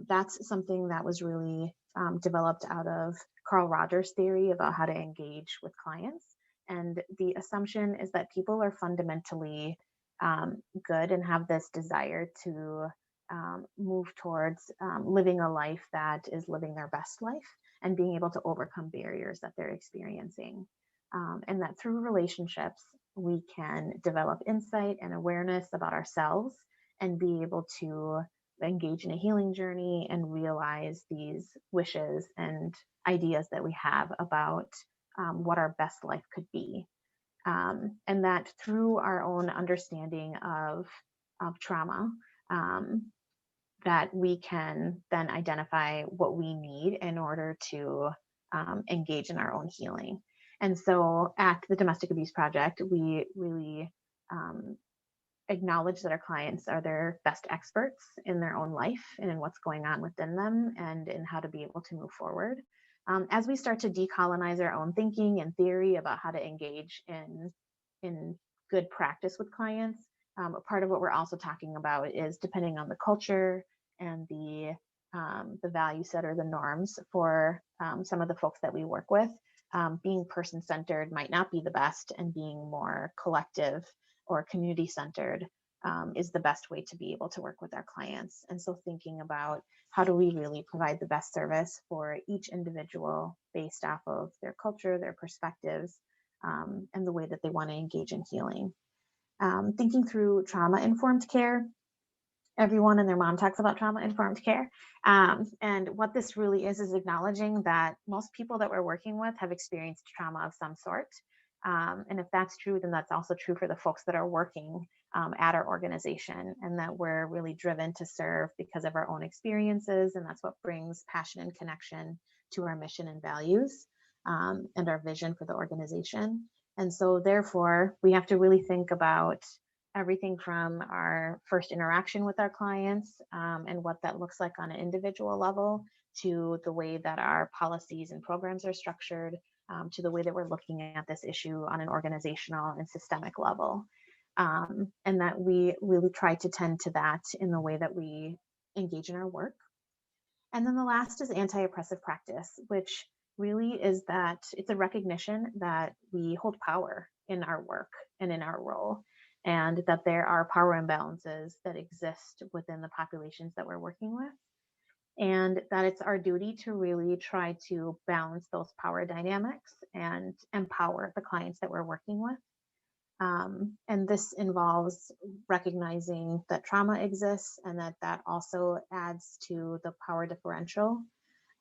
Speaker 2: that's something that was really developed out of Carl Rogers' theory about how to engage with clients. And the assumption is that people are fundamentally good and have this desire to move towards living a life that is living their best life and being able to overcome barriers that they're experiencing. And that through relationships, we can develop insight and awareness about ourselves and be able to engage in a healing journey and realize these wishes and ideas that we have about what our best life could be. And that through our own understanding of trauma, that we can then identify what we need in order to engage in our own healing. And so at the Domestic Abuse Project, we really acknowledge that our clients are their best experts in their own life and in what's going on within them and in how to be able to move forward. As we start to decolonize our own thinking and theory about how to engage in good practice with clients, part of what we're also talking about is, depending on the culture and the value set or the norms for some of the folks that we work with, being person-centered might not be the best, and being more collective or community-centered is the best way to be able to work with our clients. And so thinking about how do we really provide the best service for each individual based off of their culture, their perspectives, and the way that they want to engage in healing. Thinking through trauma-informed care. Everyone and their mom talks about trauma-informed care. And what this really is acknowledging that most people that we're working with have experienced trauma of some sort. And if that's true, then that's also true for the folks that are working at our organization, and that we're really driven to serve because of our own experiences. And that's what brings passion and connection to our mission and values and our vision for the organization. And so therefore, we have to really think about everything from our first interaction with our clients and what that looks like on an individual level, to the way that our policies and programs are structured, to the way that we're looking at this issue on an organizational and systemic level. And that we really try to tend to that in the way that we engage in our work. And then the last is anti-oppressive practice, which really is that it's a recognition that we hold power in our work and in our role, and that there are power imbalances that exist within the populations that we're working with, and that it's our duty to really try to balance those power dynamics and empower the clients that we're working with. And this involves recognizing that trauma exists, and that also adds to the power differential,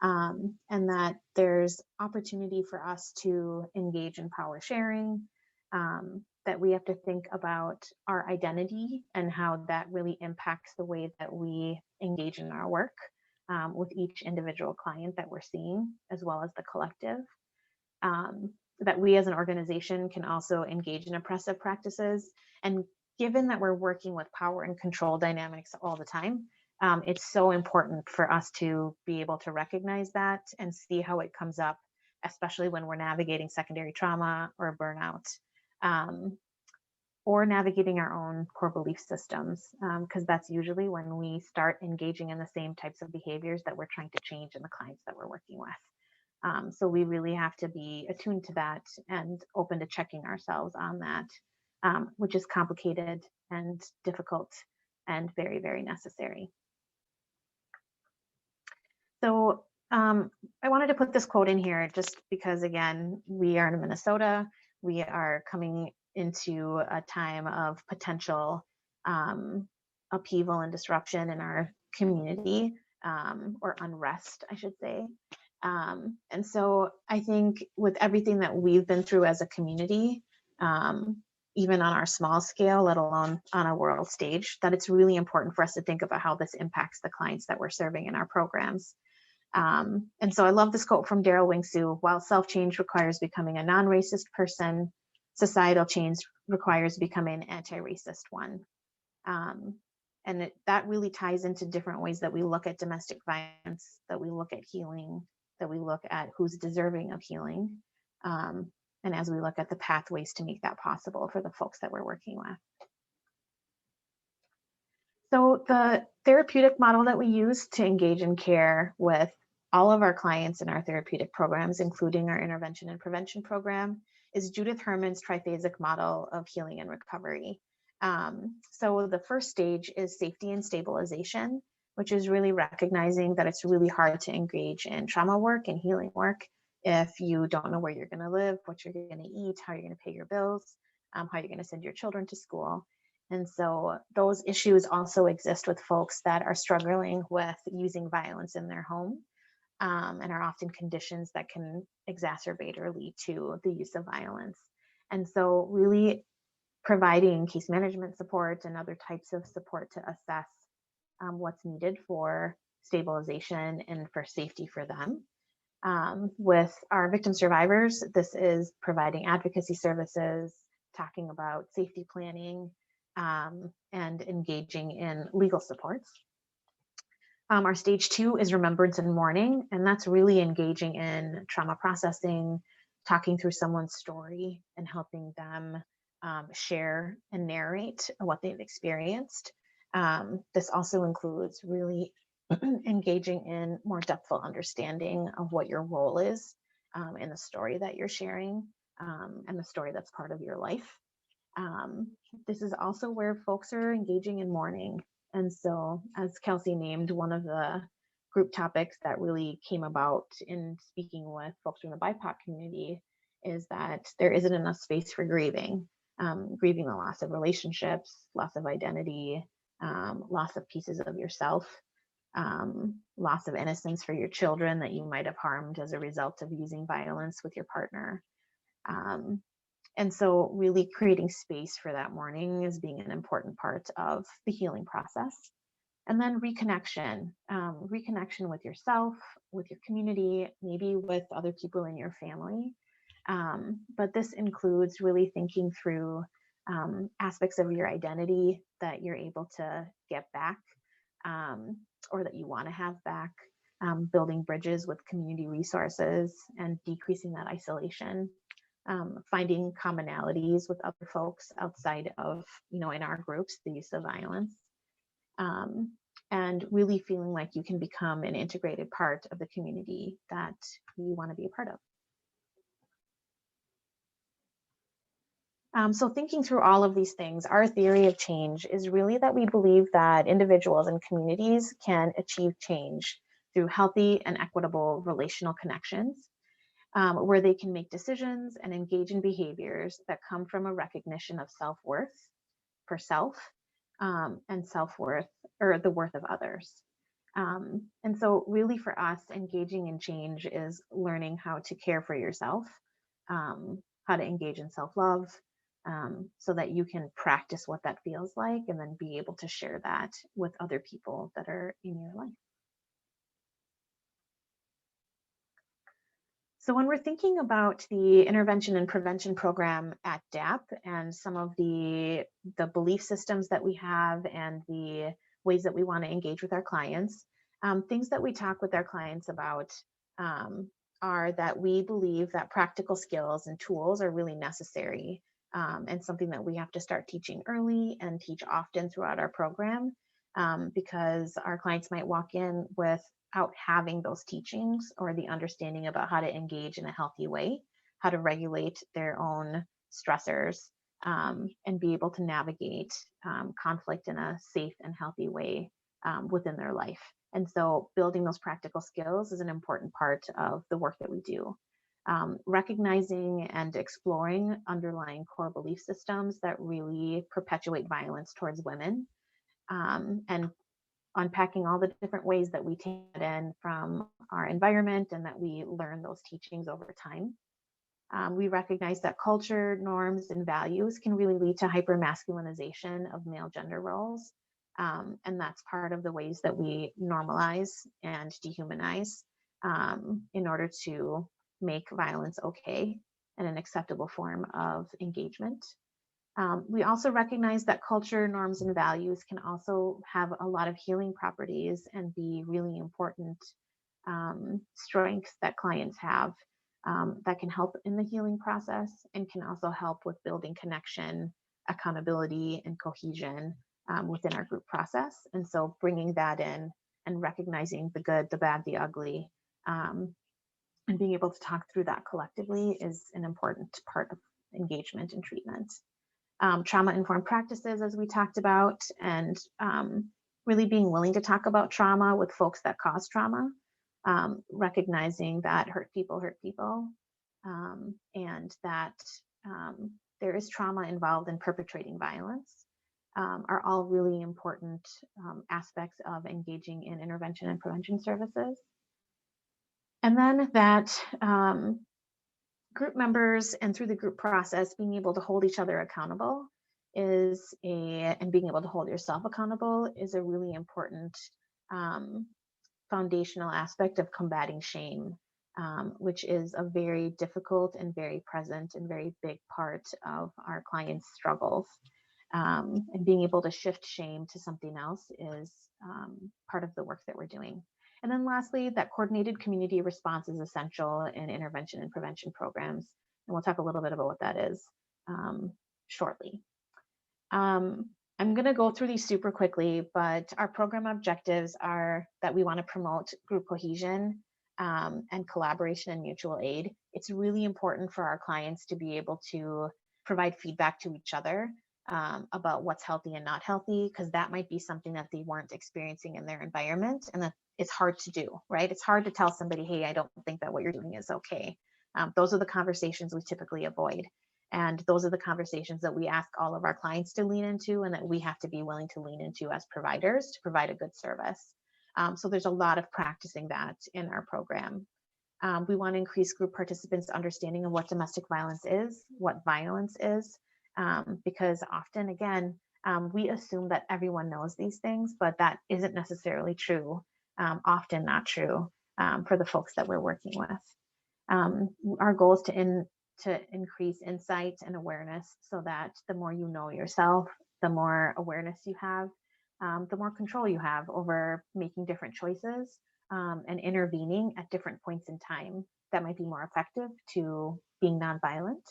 Speaker 2: and that there's opportunity for us to engage in power sharing, that we have to think about our identity and how that really impacts the way that we engage in our work with each individual client that we're seeing, as well as the collective. That we as an organization can also engage in oppressive practices. And given that we're working with power and control dynamics all the time, it's so important for us to be able to recognize that and see how it comes up, especially when we're navigating secondary trauma or burnout, or navigating our own core belief systems, because that's usually when we start engaging in the same types of behaviors that we're trying to change in the clients that we're working with. So we really have to be attuned to that and open to checking ourselves on that, which is complicated and difficult and very, very necessary. So I wanted to put this quote in here just because, again, we are in Minnesota. We are coming into a time of potential upheaval and disruption in our community, or unrest, I should say. And so I think with everything that we've been through as a community, even on our small scale, let alone on a world stage, that it's really important for us to think about how this impacts the clients that we're serving in our programs. And so I love this quote from Daryl Wingsu: while self-change requires becoming a non-racist person, societal change requires becoming an anti-racist one. And that really ties into different ways that we look at domestic violence, that we look at healing, that we look at who's deserving of healing. and as we look at the pathways to make that possible for the folks that we're working with. So the therapeutic model that we use to engage in care with all of our clients in our therapeutic programs, including our intervention and prevention program, is Judith Herman's triphasic model of healing and recovery. So the first stage is safety and stabilization, which is really recognizing that it's really hard to engage in trauma work and healing work if you don't know where you're going to live, what you're going to eat, how you're going to pay your bills, how you're going to send your children to school. And so those issues also exist with folks that are struggling with using violence in their home, and are often conditions that can exacerbate or lead to the use of violence. And so really providing case management support and other types of support to assess what's needed for stabilization and for safety for them. With our victim survivors, this is providing advocacy services, talking about safety planning, and engaging in legal supports. Our stage 2 is remembrance and mourning, and that's really engaging in trauma processing, talking through someone's story and helping them share and narrate what they've experienced. This also includes really engaging in more depthful understanding of what your role is in the story that you're sharing, and the story that's part of your life. This is also where folks are engaging in mourning. And so, as Kelsey named, one of the group topics that really came about in speaking with folks from the BIPOC community is that there isn't enough space for grieving. Grieving the loss of relationships, loss of identity, loss of pieces of yourself, loss of innocence for your children that you might have harmed as a result of using violence with your partner. And so really creating space for that mourning is being an important part of the healing process. And then reconnection, reconnection with yourself, with your community, maybe with other people in your family. But this includes really thinking through aspects of your identity that you're able to get back, or that you want to have back, building bridges with community resources and decreasing that isolation. Finding commonalities with other folks outside of, in our groups, the use of violence, and really feeling like you can become an integrated part of the community that you want to be a part of. So thinking through all of these things, our theory of change is really that we believe that individuals and communities can achieve change through healthy and equitable relational connections, where they can make decisions and engage in behaviors that come from a recognition of self-worth for self, and self-worth, or the worth of others. And so really for us, engaging in change is learning how to care for yourself, how to engage in self-love, so that you can practice what that feels like and then be able to share that with other people that are in your life. So when we're thinking about the intervention and prevention program at DAP and some of the belief systems that we have and the ways that we want to engage with our clients, things that we talk with our clients about are that we believe that practical skills and tools are really necessary, and something that we have to start teaching early and teach often throughout our program, because our clients might walk in without having those teachings or the understanding about how to engage in a healthy way, how to regulate their own stressors, and be able to navigate conflict in a safe and healthy way within their life. And so building those practical skills is an important part of the work that we do. Recognizing and exploring underlying core belief systems that really perpetuate violence towards women, and unpacking all the different ways that we take it in from our environment and that we learn those teachings over time. We recognize that culture, norms, and values can really lead to hypermasculinization of male gender roles. And that's part of the ways that we normalize and dehumanize in order to make violence okay and an acceptable form of engagement. We also recognize that culture, norms, and values can also have a lot of healing properties and be really important strengths that clients have that can help in the healing process and can also help with building connection, accountability, and cohesion within our group process. And so bringing that in and recognizing the good, the bad, the ugly, and being able to talk through that collectively is an important part of engagement and treatment. Trauma-informed practices, as we talked about, and really being willing to talk about trauma with folks that cause trauma, recognizing that hurt people, and that there is trauma involved in perpetrating violence, are all really important aspects of engaging in intervention and prevention services. And then that group members and through the group process, being able to hold each other accountable and being able to hold yourself accountable is a really important foundational aspect of combating shame, which is a very difficult and very present and very big part of our clients' struggles. And being able to shift shame to something else is part of the work that we're doing. And then lastly, that coordinated community response is essential in intervention and prevention programs. And we'll talk a little bit about what that is shortly. I'm going to go through these super quickly, but our program objectives are that we want to promote group cohesion and collaboration and mutual aid. It's really important for our clients to be able to provide feedback to each other about what's healthy and not healthy, because that might be something that they weren't experiencing in their environment, and that it's hard to do, right? It's hard to tell somebody, hey, I don't think that what you're doing is okay. Those are the conversations we typically avoid. And those are the conversations that we ask all of our clients to lean into, and that we have to be willing to lean into as providers to provide a good service. So there's a lot of practicing that in our program. We want to increase group participants' understanding of what domestic violence is, what violence is, because often, again, we assume that everyone knows these things, but that isn't necessarily true, often not true for the folks that we're working with. Our goal is to increase insight and awareness so that the more you know yourself, the more awareness you have, the more control you have over making different choices and intervening at different points in time that might be more effective to being nonviolent.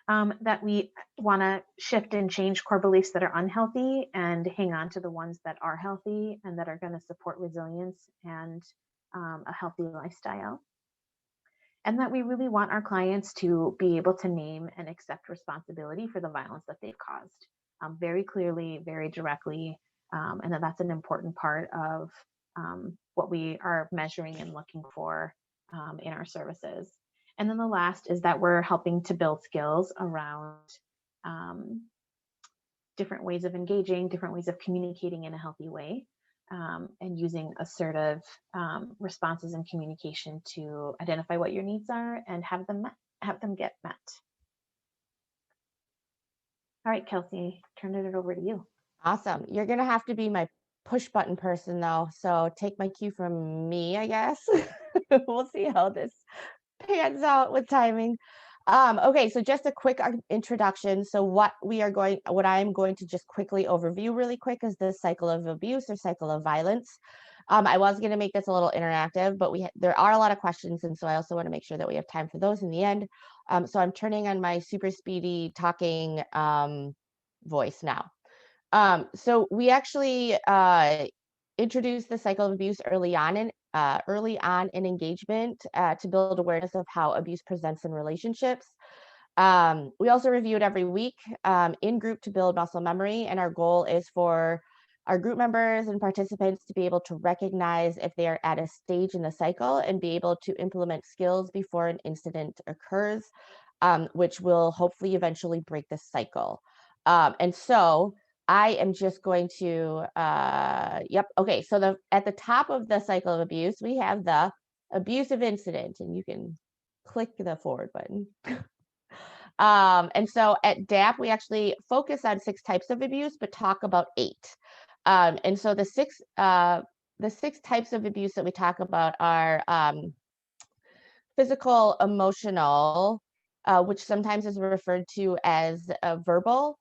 Speaker 2: That we want to shift and change core beliefs that are unhealthy and hang on to the ones that are healthy and that are going to support resilience and a healthy lifestyle. And that we really want our clients to be able to name and accept responsibility for the violence that they've caused very clearly, very directly, and that's an important part of what we are measuring and looking for in our services. And then the last is that we're helping to build skills around different ways of engaging, different ways of communicating in a healthy way, and using assertive responses and communication to identify what your needs are and have them get met. All right, Kelsey, turning it over to you.
Speaker 3: Awesome. You're going to have to be my push button person though. So take my cue from me, I guess. We'll see how this pans out with timing. Okay, so just a quick introduction. So what I'm going to just quickly overview really quick is the cycle of abuse or cycle of violence. I was going to make this a little interactive, but there are a lot of questions, and so I also want to make sure that we have time for those in the end. So I'm turning on my super speedy talking voice now. So we actually introduced the cycle of abuse early on in engagement to build awareness of how abuse presents in relationships. We also review it every week in group to build muscle memory, and our goal is for our group members and participants to be able to recognize if they are at a stage in the cycle and be able to implement skills before an incident occurs, which will hopefully eventually break the cycle. And so I am just going to, okay, so at the top of the cycle of abuse, we have the abusive incident, and you can click the forward button. And so at DAP, we actually focus on 6 types of abuse, but talk about 8. And so the six types of abuse that we talk about are physical, emotional, which sometimes is referred to as verbal,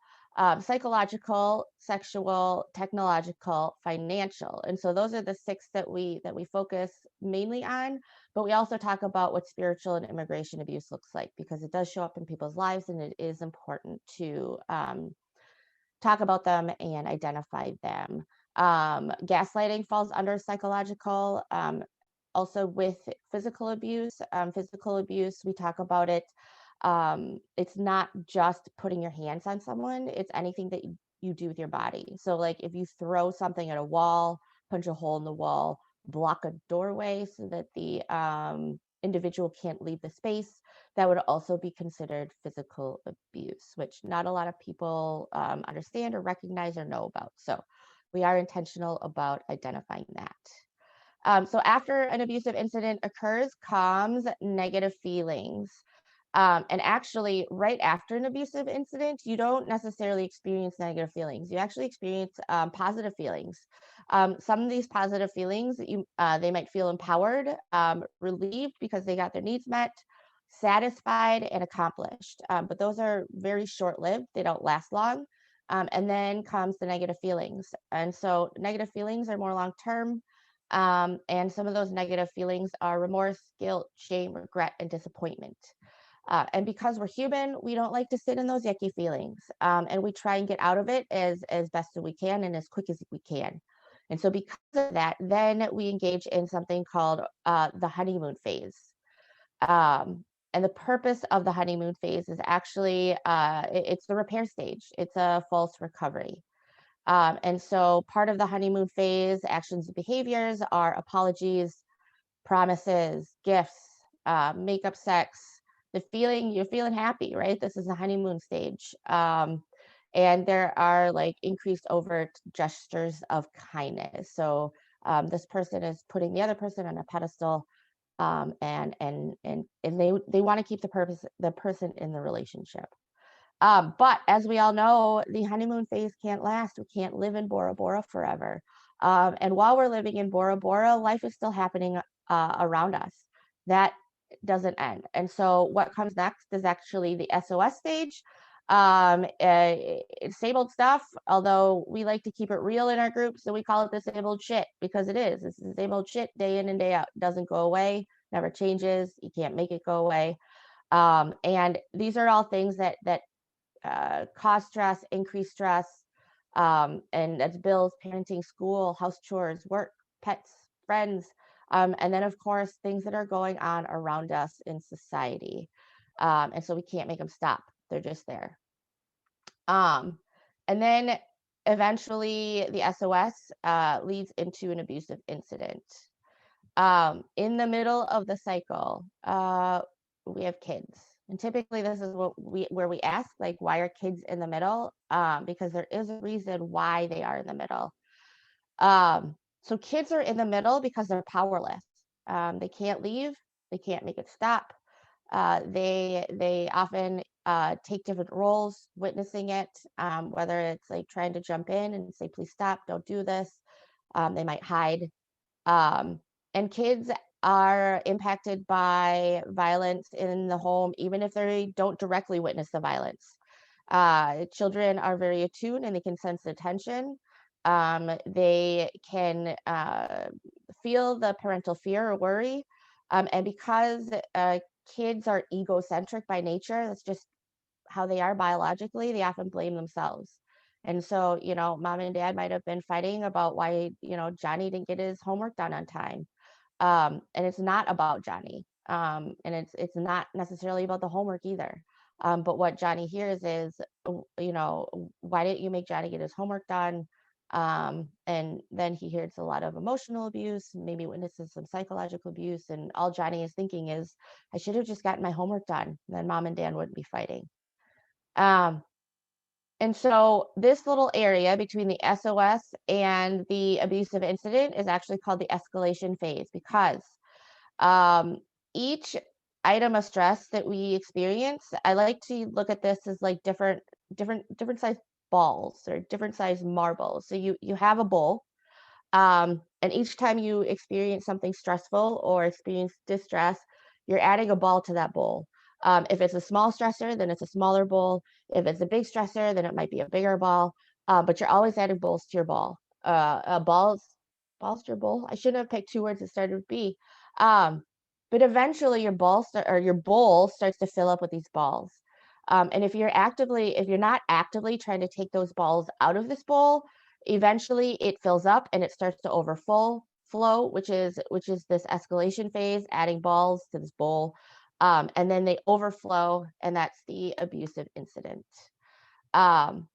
Speaker 3: psychological, sexual, technological, financial. And so those are the 6 that we focus mainly on, but we also talk about what spiritual and immigration abuse looks like, because it does show up in people's lives, and it is important to talk about them and identify them. Gaslighting falls under psychological. Also with physical abuse, we talk about it. It's not just putting your hands on someone, it's anything that you do with your body. So like if you throw something at a wall, punch a hole in the wall, block a doorway so that the individual can't leave the space, that would also be considered physical abuse, which not a lot of people understand or recognize or know about. So we are intentional about identifying that. So after an abusive incident occurs comes negative feelings. And actually, right after an abusive incident, you don't necessarily experience negative feelings. You actually experience positive feelings. Some of these positive feelings, they might feel empowered, relieved because they got their needs met, satisfied, and accomplished. But those are very short-lived. They don't last long. And then comes the negative feelings. And so negative feelings are more long-term. And some of those negative feelings are remorse, guilt, shame, regret, and disappointment. And because we're human, we don't like to sit in those yucky feelings. And we try and get out of it as best as we can and as quick as we can. And so because of that, then we engage in something called the honeymoon phase. And the purpose of the honeymoon phase is actually, it's the repair stage. It's a false recovery. And so part of the honeymoon phase, actions and behaviors are apologies, promises, gifts, makeup sex, the feeling, you're feeling happy, right? This is the honeymoon stage. And there are like increased overt gestures of kindness. So this person is putting the other person on a pedestal, and they want to keep the person in the relationship. But as we all know, the honeymoon phase can't last. We can't live in Bora Bora forever. And while we're living in Bora Bora, life is still happening around us. That doesn't end. And so what comes next is actually the SOS stage. Disabled stuff, although we like to keep it real in our group, so we call it disabled shit, because it is. It's disabled shit day in and day out. It doesn't go away, never changes. You can't make it go away. And these are all things that cause stress, increase stress, and that's bills, parenting, school, house chores, work, pets, friends, and then of course things that are going on around us in society. And so we can't make them stop. They're just there. And then eventually the SOS leads into an abusive incident. In the middle of the cycle, we have kids. And typically this is where we ask, like, why are kids in the middle? Because there is a reason why they are in the middle. So kids are in the middle because they're powerless. They can't leave. They can't make it stop. They often take different roles witnessing it, whether it's like trying to jump in and say, please stop, don't do this. They might hide. And kids are impacted by violence in the home, even if they don't directly witness the violence. Children are very attuned and they can sense the tension. They can feel the parental fear or worry. And because kids are egocentric by nature, that's just how they are biologically, they often blame themselves. And so, mom and dad might have been fighting about why, Johnny didn't get his homework done on time. And it's not about Johnny. And it's not necessarily about the homework either. But what Johnny hears is, why didn't you make Johnny get his homework done? And then he hears a lot of emotional abuse, maybe witnesses some psychological abuse. And all Johnny is thinking is, I should have just gotten my homework done. Then mom and dad wouldn't be fighting. And so this little area between the SOS and the abusive incident is actually called the escalation phase, because each item of stress that we experience, I like to look at this as like different size balls or different size marbles. So you have a bowl, and each time you experience something stressful or experience distress, you're adding a ball to that bowl. If it's a small stressor, then it's a smaller bowl. If it's a big stressor, then it might be a bigger ball. But you're always adding balls to your ball. Balls to your bowl. I shouldn't have picked two words that started with B. But but eventually your bowl starts to fill up with these balls. And if you're not actively trying to take those balls out of this bowl, eventually it fills up and it starts to overflow, which is this escalation phase, adding balls to this bowl. And then they overflow, and that's the abusive incident. And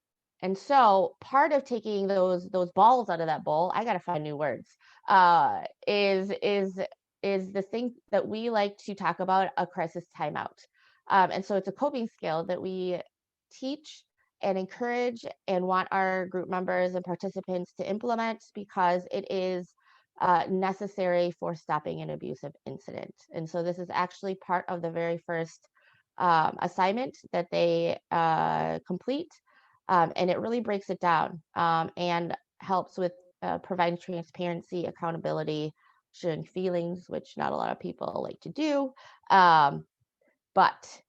Speaker 3: so part of taking those balls out of that bowl, I gotta find new words, is the thing that we like to talk about, a crisis timeout. And so it's a coping skill that we teach and encourage and want our group members and participants to implement, because it is necessary for stopping an abusive incident. And so this is actually part of the very first assignment that they complete. And it really breaks it down and helps with providing transparency, accountability, sharing feelings, which not a lot of people like to do. But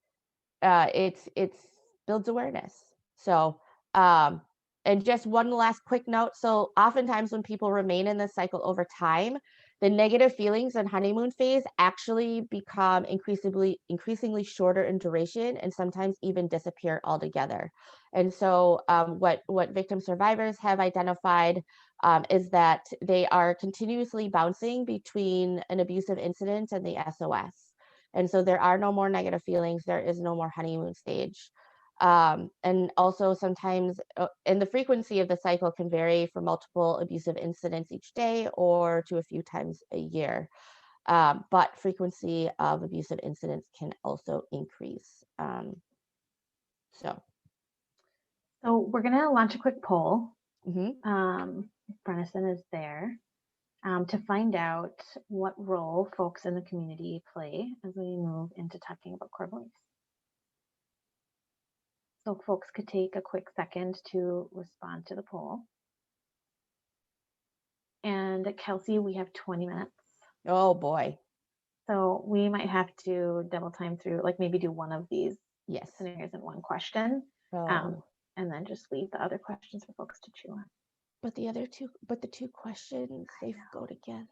Speaker 3: it's builds awareness. So, and just one last quick note. So oftentimes when people remain in this cycle over time, the negative feelings in honeymoon phase actually become increasingly shorter in duration, and sometimes even disappear altogether. And so what victim survivors have identified is that they are continuously bouncing between an abusive incident and the SOS. And so there are no more negative feelings. There is no more honeymoon stage. And also sometimes, and the frequency of the cycle can vary from multiple abusive incidents each day or to a few times a year. But frequency of abusive incidents can also increase. So
Speaker 2: we're going to launch a quick poll.
Speaker 3: Mm-hmm.
Speaker 2: Brenison is there to find out what role folks in the community play as we move into talking about core beliefs. So folks could take a quick second to respond to the poll. And Kelsey, we have 20 minutes.
Speaker 3: Oh boy.
Speaker 2: So we might have to double time through, like maybe do one of these scenarios in one question, and then just leave the other questions for folks to chew on.
Speaker 3: But the two questions, they go together.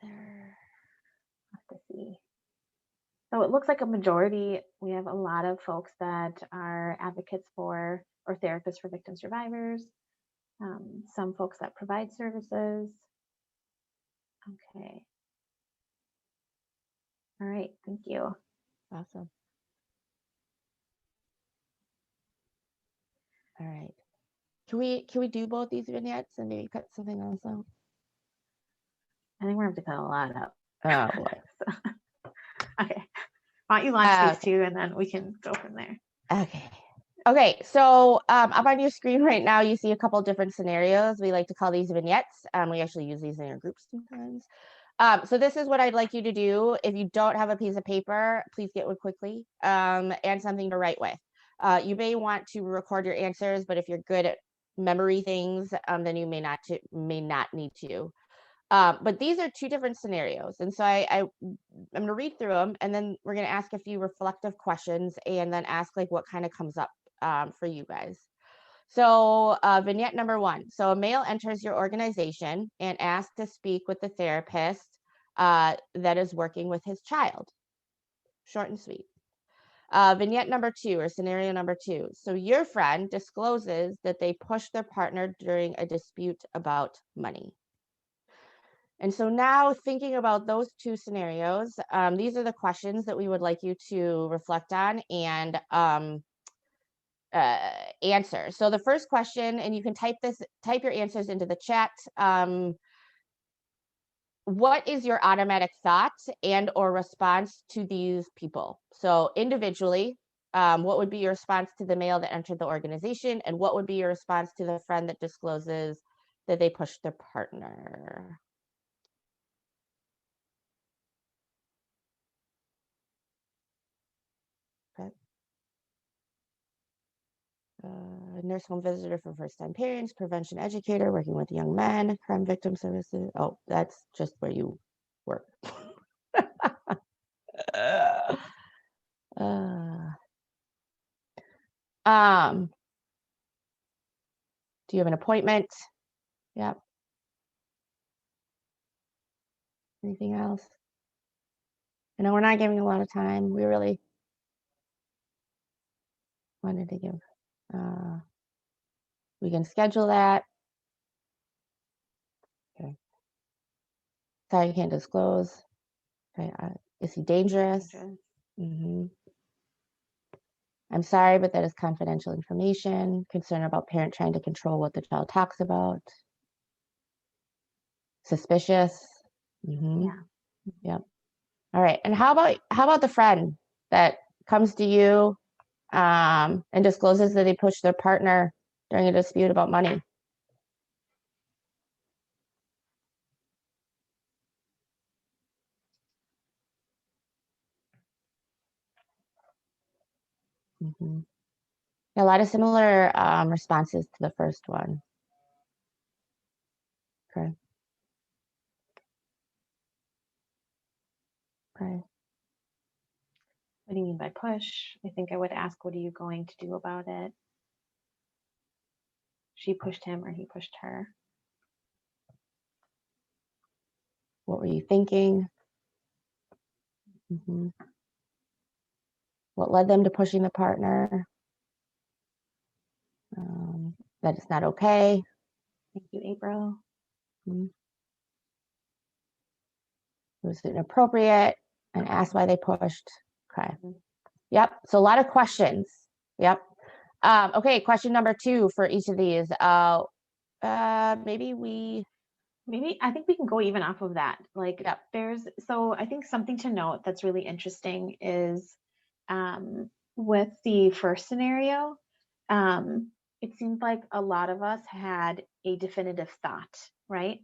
Speaker 2: Have to see. So it looks like a majority, we have a lot of folks that are advocates for or therapists for victim survivors, some folks that provide services. Okay. All right, thank you.
Speaker 3: Awesome. All right. Can we do both these vignettes and maybe cut something else out?
Speaker 2: I think we're going to have to cut a lot out.
Speaker 3: Oh boy.
Speaker 2: So, okay. Why don't you launch these two and then we can go from there.
Speaker 3: Okay, so up on your screen right now, you see a couple different scenarios. We like to call these vignettes. We actually use these in our groups sometimes. So this is what I'd like you to do. If you don't have a piece of paper, please get one quickly and something to write with. You may want to record your answers, but if you're good at memory things, then you may not need to. But these are two different scenarios. And so I'm going to read through them, and then we're going to ask a few reflective questions and then ask like what kind of comes up for you guys. So vignette number 1. So a male enters your organization and asks to speak with the therapist that is working with his child. Short and sweet. Vignette number 2, or scenario number 2. So your friend discloses that they pushed their partner during a dispute about money. And so now, thinking about those two scenarios, these are the questions that we would like you to reflect on and answer. So the first question, and you can type your answers into the chat. What is your automatic thought and or response to these people? So individually, what would be your response to the male that entered the organization, and what would be your response to the friend that discloses that they pushed their partner? Okay. Nurse home visitor for first-time parents, prevention educator, working with young men, crime victim services. Oh, that's just where you work. Do you have an appointment? Yep. Anything else? I know we're not giving a lot of time. We really wanted to give, we can schedule that. Okay. Sorry, I can't disclose. Okay. Is he dangerous? I'm sorry, but that is confidential information. Concern about parent trying to control what the child talks about. Suspicious.
Speaker 2: Yeah.
Speaker 3: Yep. All right. And how about the friend that comes to you and discloses that they pushed their partner during a dispute about money? A lot of similar responses to the first one. Okay. Okay.
Speaker 2: What do you mean by push? I think I would ask, what are you going to do about it? She pushed him or he pushed her.
Speaker 3: What were you thinking? What led them to pushing the partner? That it's not okay.
Speaker 2: Thank you, April.
Speaker 3: Was it inappropriate? And asked why they pushed. Okay. Yep. So a lot of questions. Yep. Okay. Question number 2 for each of these. Maybe
Speaker 2: I think we can go even off of that. Like,
Speaker 3: yep.
Speaker 2: So I think something to note that's really interesting is with the first scenario, it seems like a lot of us had a definitive thought, right?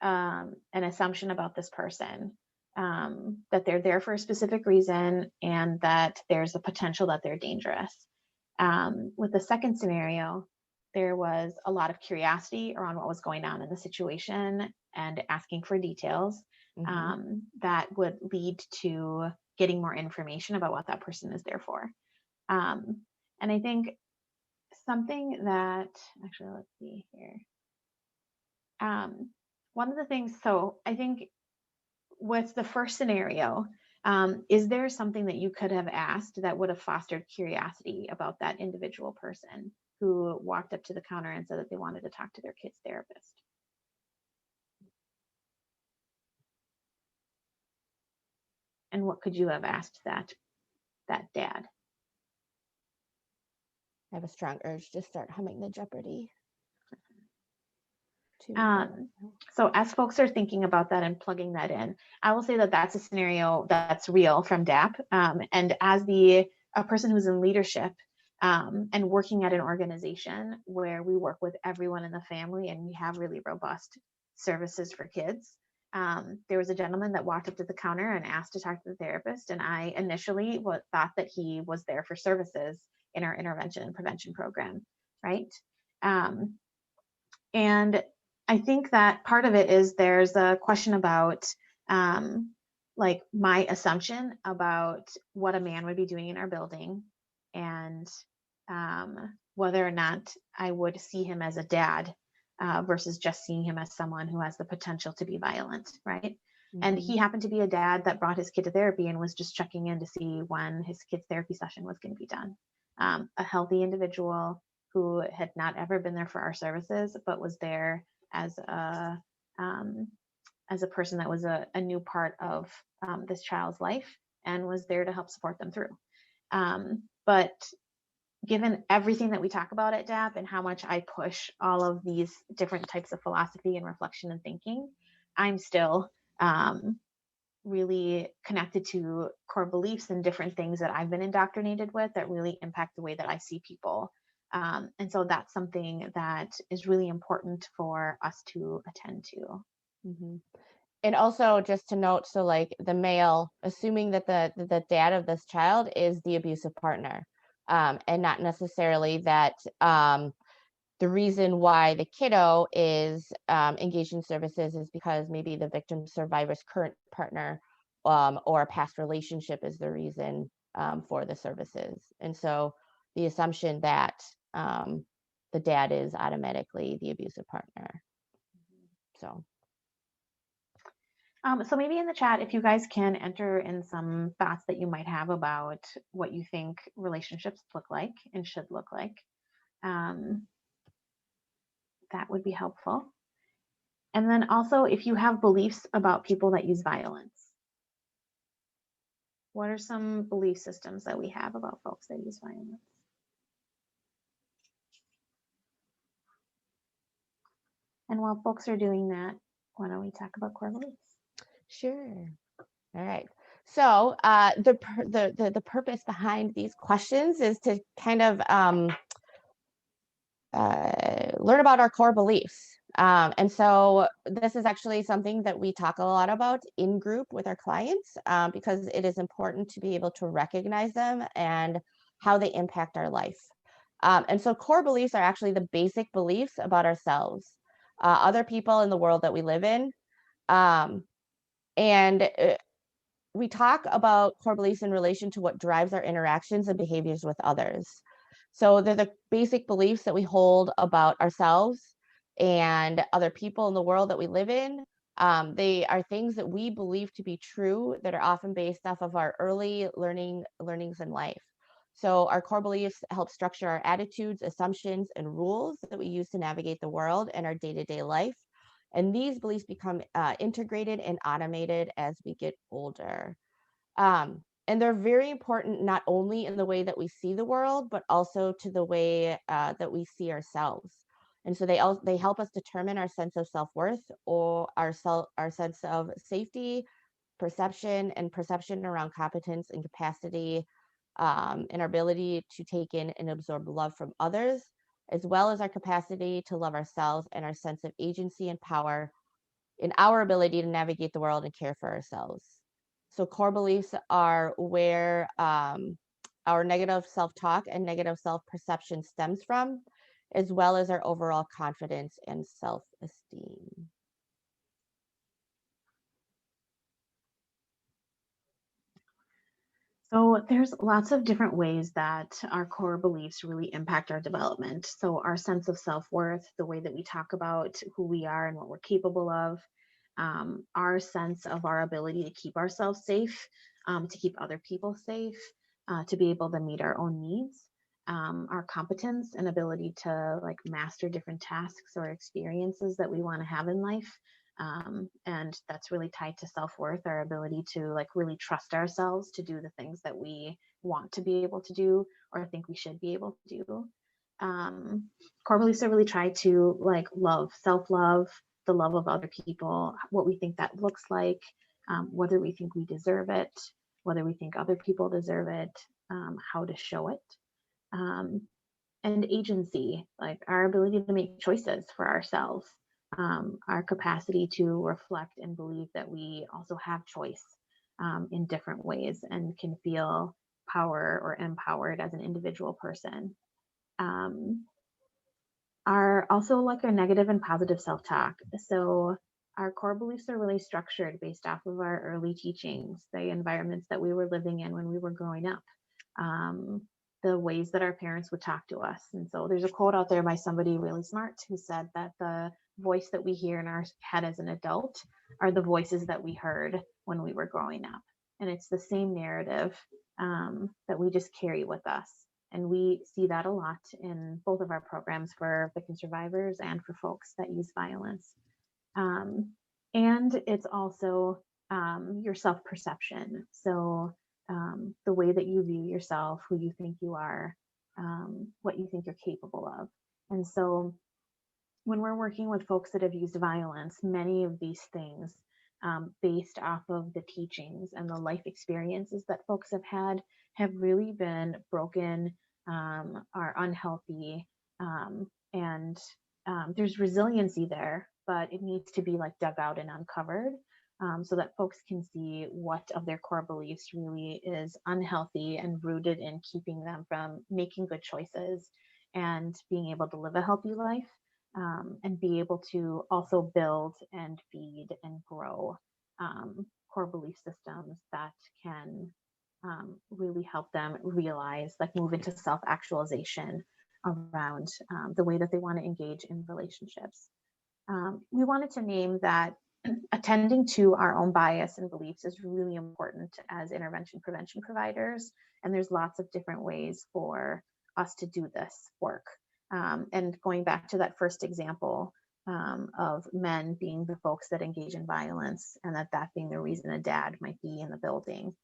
Speaker 2: An assumption about this person, that they're there for a specific reason and that there's a potential that they're dangerous. With the second scenario, there was a lot of curiosity around what was going on in the situation and asking for details that would lead to getting more information about what that person is there for. And I think something that, actually, let's see here. One of the things, so I think with the first scenario, is there something that you could have asked that would have fostered curiosity about that individual person who walked up to the counter and said that they wanted to talk to their kid's therapist? And what could you have asked that dad?
Speaker 3: I have a strong urge to start humming the Jeopardy.
Speaker 2: So as folks are thinking about that and plugging that in, I will say that that's a scenario that's real from DAP. And as a person who's in leadership and working at an organization where we work with everyone in the family and we have really robust services for kids, there was a gentleman that walked up to the counter and asked to talk to the therapist. And I initially thought that he was there for services in our intervention and prevention program, right? And I think that part of it is there's a question about like my assumption about what a man would be doing in our building and whether or not I would see him as a dad versus just seeing him as someone who has the potential to be violent, right? And he happened to be a dad that brought his kid to therapy and was just checking in to see when his kid's therapy session was going to be done. A healthy individual who had not ever been there for our services, but was there as a person that was a new part of this child's life and was there to help support them through. But given everything that we talk about at DAP and how much I push all of these different types of philosophy and reflection and thinking, I'm still really connected to core beliefs and different things that I've been indoctrinated with that really impact the way that I see people. And so that's something that is really important for us to attend to.
Speaker 3: And also just to note, so like the male, assuming that the dad of this child is the abusive partner, and not necessarily that the reason why the kiddo is engaged in services is because maybe the victim survivor's current partner or a past relationship is the reason for the services. And so the assumption that the dad is automatically the abusive partner. So.
Speaker 2: So maybe in the chat, if you guys can enter in some thoughts that you might have about what you think relationships look like and should look like, that would be helpful. And then also, if you have beliefs about people that use violence, what are some belief systems that we have about folks that use violence? And while folks are doing that, why don't we talk about core beliefs?
Speaker 3: Sure. All right. So the purpose behind these questions is to kind of learn about our core beliefs. And so this is actually something that we talk a lot about in group with our clients because it is important to be able to recognize them and how they impact our life. And so core beliefs are actually the basic beliefs about ourselves, other people in the world that we live in. And we talk about core beliefs in relation to what drives our interactions and behaviors with others. So they're the basic beliefs that we hold about ourselves and other people in the world that we live in. They are things that we believe to be true that are often based off of our early learnings in life. So our core beliefs help structure our attitudes, assumptions, and rules that we use to navigate the world and our day-to-day life. And these beliefs become integrated and automated as we get older. And they're very important not only in the way that we see the world, but also to the way that we see ourselves. And so they help us determine our sense of self-worth or our sense of safety, perception around competence and capacity, and our ability to take in and absorb love from others, as well as our capacity to love ourselves and our sense of agency and power in our ability to navigate the world and care for ourselves. So core beliefs are where our negative self-talk and negative self-perception stems from, as well as our overall confidence and self-esteem.
Speaker 2: So there's lots of different ways that our core beliefs really impact our development. So our sense of self-worth, the way that we talk about who we are and what we're capable of, our sense of our ability to keep ourselves safe, to keep other people safe, to be able to meet our own needs, our competence and ability to like master different tasks or experiences that we want to have in life. And that's really tied to self-worth, our ability to like really trust ourselves to do the things that we want to be able to do or think we should be able to do. Core beliefs are really try to like love, self-love, the love of other people, what we think that looks like, whether we think we deserve it, whether we think other people deserve it, how to show it. And agency, like our ability to make choices for ourselves, our capacity to reflect and believe that we also have choice in different ways and can feel power or empowered as an individual person. Are also like a negative and positive self-talk. So our core beliefs are really structured based off of our early teachings, the environments that we were living in when we were growing up, the ways that our parents would talk to us. And so there's a quote out there by somebody really smart who said that the voice that we hear in our head as an adult are the voices that we heard when we were growing up. And it's the same narrative that we just carry with us. And we see that a lot in both of our programs for victim survivors and for folks that use violence. And it's also your self-perception. So the way that you view yourself, who you think you are, what you think you're capable of. And so when we're working with folks that have used violence, many of these things based off of the teachings and the life experiences that folks have really been broken, are unhealthy, and there's resiliency there, but it needs to be like dug out and uncovered so that folks can see what of their core beliefs really is unhealthy and rooted in keeping them from making good choices and being able to live a healthy life. And be able to also build and feed and grow core belief systems that can really help them realize, like move into self-actualization around the way that they want to engage in relationships. We wanted to name that attending to our own bias and beliefs is really important as intervention prevention providers. And there's lots of different ways for us to do this work. And going back to that first example of men being the folks that engage in violence, and that being the reason a dad might be in the building,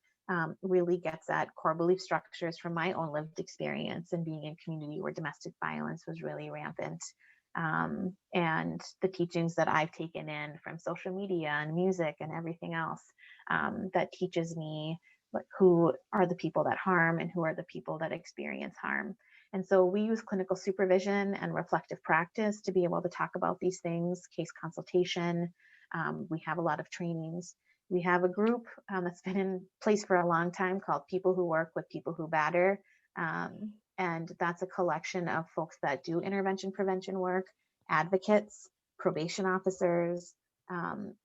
Speaker 2: really gets at core belief structures from my own lived experience and being in a community where domestic violence was really rampant. And the teachings that I've taken in from social media and music and everything else that teaches me who are the people that harm and who are the people that experience harm. And so we use clinical supervision and reflective practice to be able to talk about these things, case consultation. We have a lot of trainings. We have a group that's been in place for a long time called People Who Work with People Who Batter. And that's a collection of folks that do intervention prevention work, advocates, probation officers,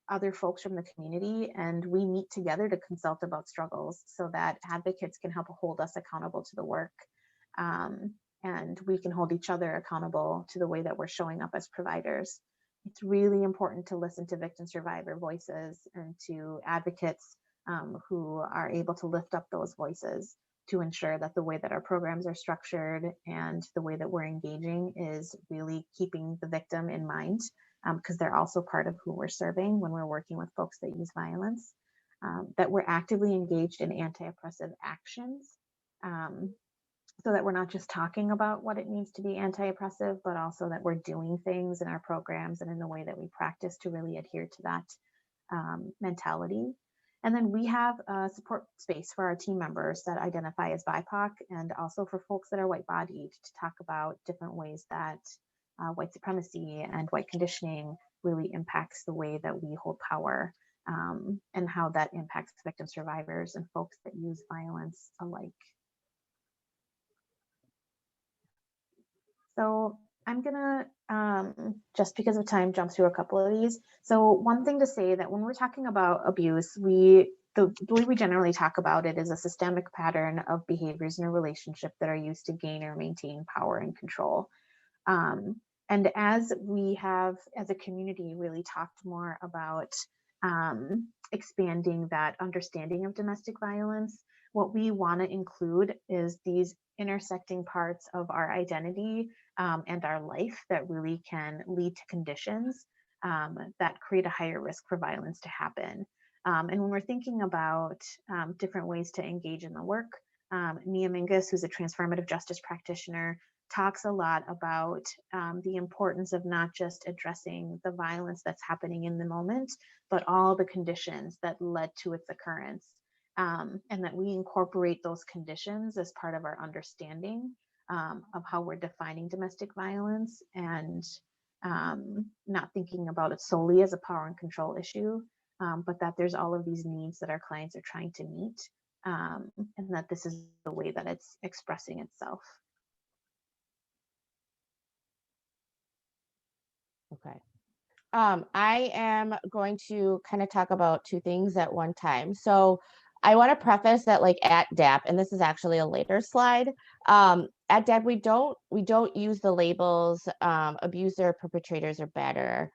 Speaker 2: other folks from the community, and we meet together to consult about struggles so that advocates can help hold us accountable to the work. And we can hold each other accountable to the way that we're showing up as providers. It's really important to listen to victim survivor voices and to advocates who are able to lift up those voices to ensure that the way that our programs are structured and the way that we're engaging is really keeping the victim in mind, because they're also part of who we're serving when we're working with folks that use violence, that we're actively engaged in anti-oppressive actions, so that we're not just talking about what it means to be anti-oppressive, but also that we're doing things in our programs and in the way that we practice to really adhere to that mentality. And then we have a support space for our team members that identify as BIPOC and also for folks that are white-bodied to talk about different ways that white supremacy and white conditioning really impacts the way that we hold power, and how that impacts victim survivors and folks that use violence alike. So I'm gonna, just because of time, jump through a couple of these. So one thing to say that when we're talking about abuse, the way we generally talk about it is a systemic pattern of behaviors in a relationship that are used to gain or maintain power and control. And as we have, as a community, really talked more about expanding that understanding of domestic violence, what we want to include is these intersecting parts of our identity and our life that really can lead to conditions that create a higher risk for violence to happen. And when we're thinking about different ways to engage in the work, Nia Mingus, who's a transformative justice practitioner, talks a lot about the importance of not just addressing the violence that's happening in the moment, but all the conditions that led to its occurrence. And that we incorporate those conditions as part of our understanding of how we're defining domestic violence, and not thinking about it solely as a power and control issue, but that there's all of these needs that our clients are trying to meet, and that this is the way that it's expressing itself.
Speaker 3: Okay. I am going to kind of talk about two things at one time. So I want to preface that, like, at DAP, and this is actually a later slide, at DAP, we don't use the labels abuser, perpetrators, or batterer,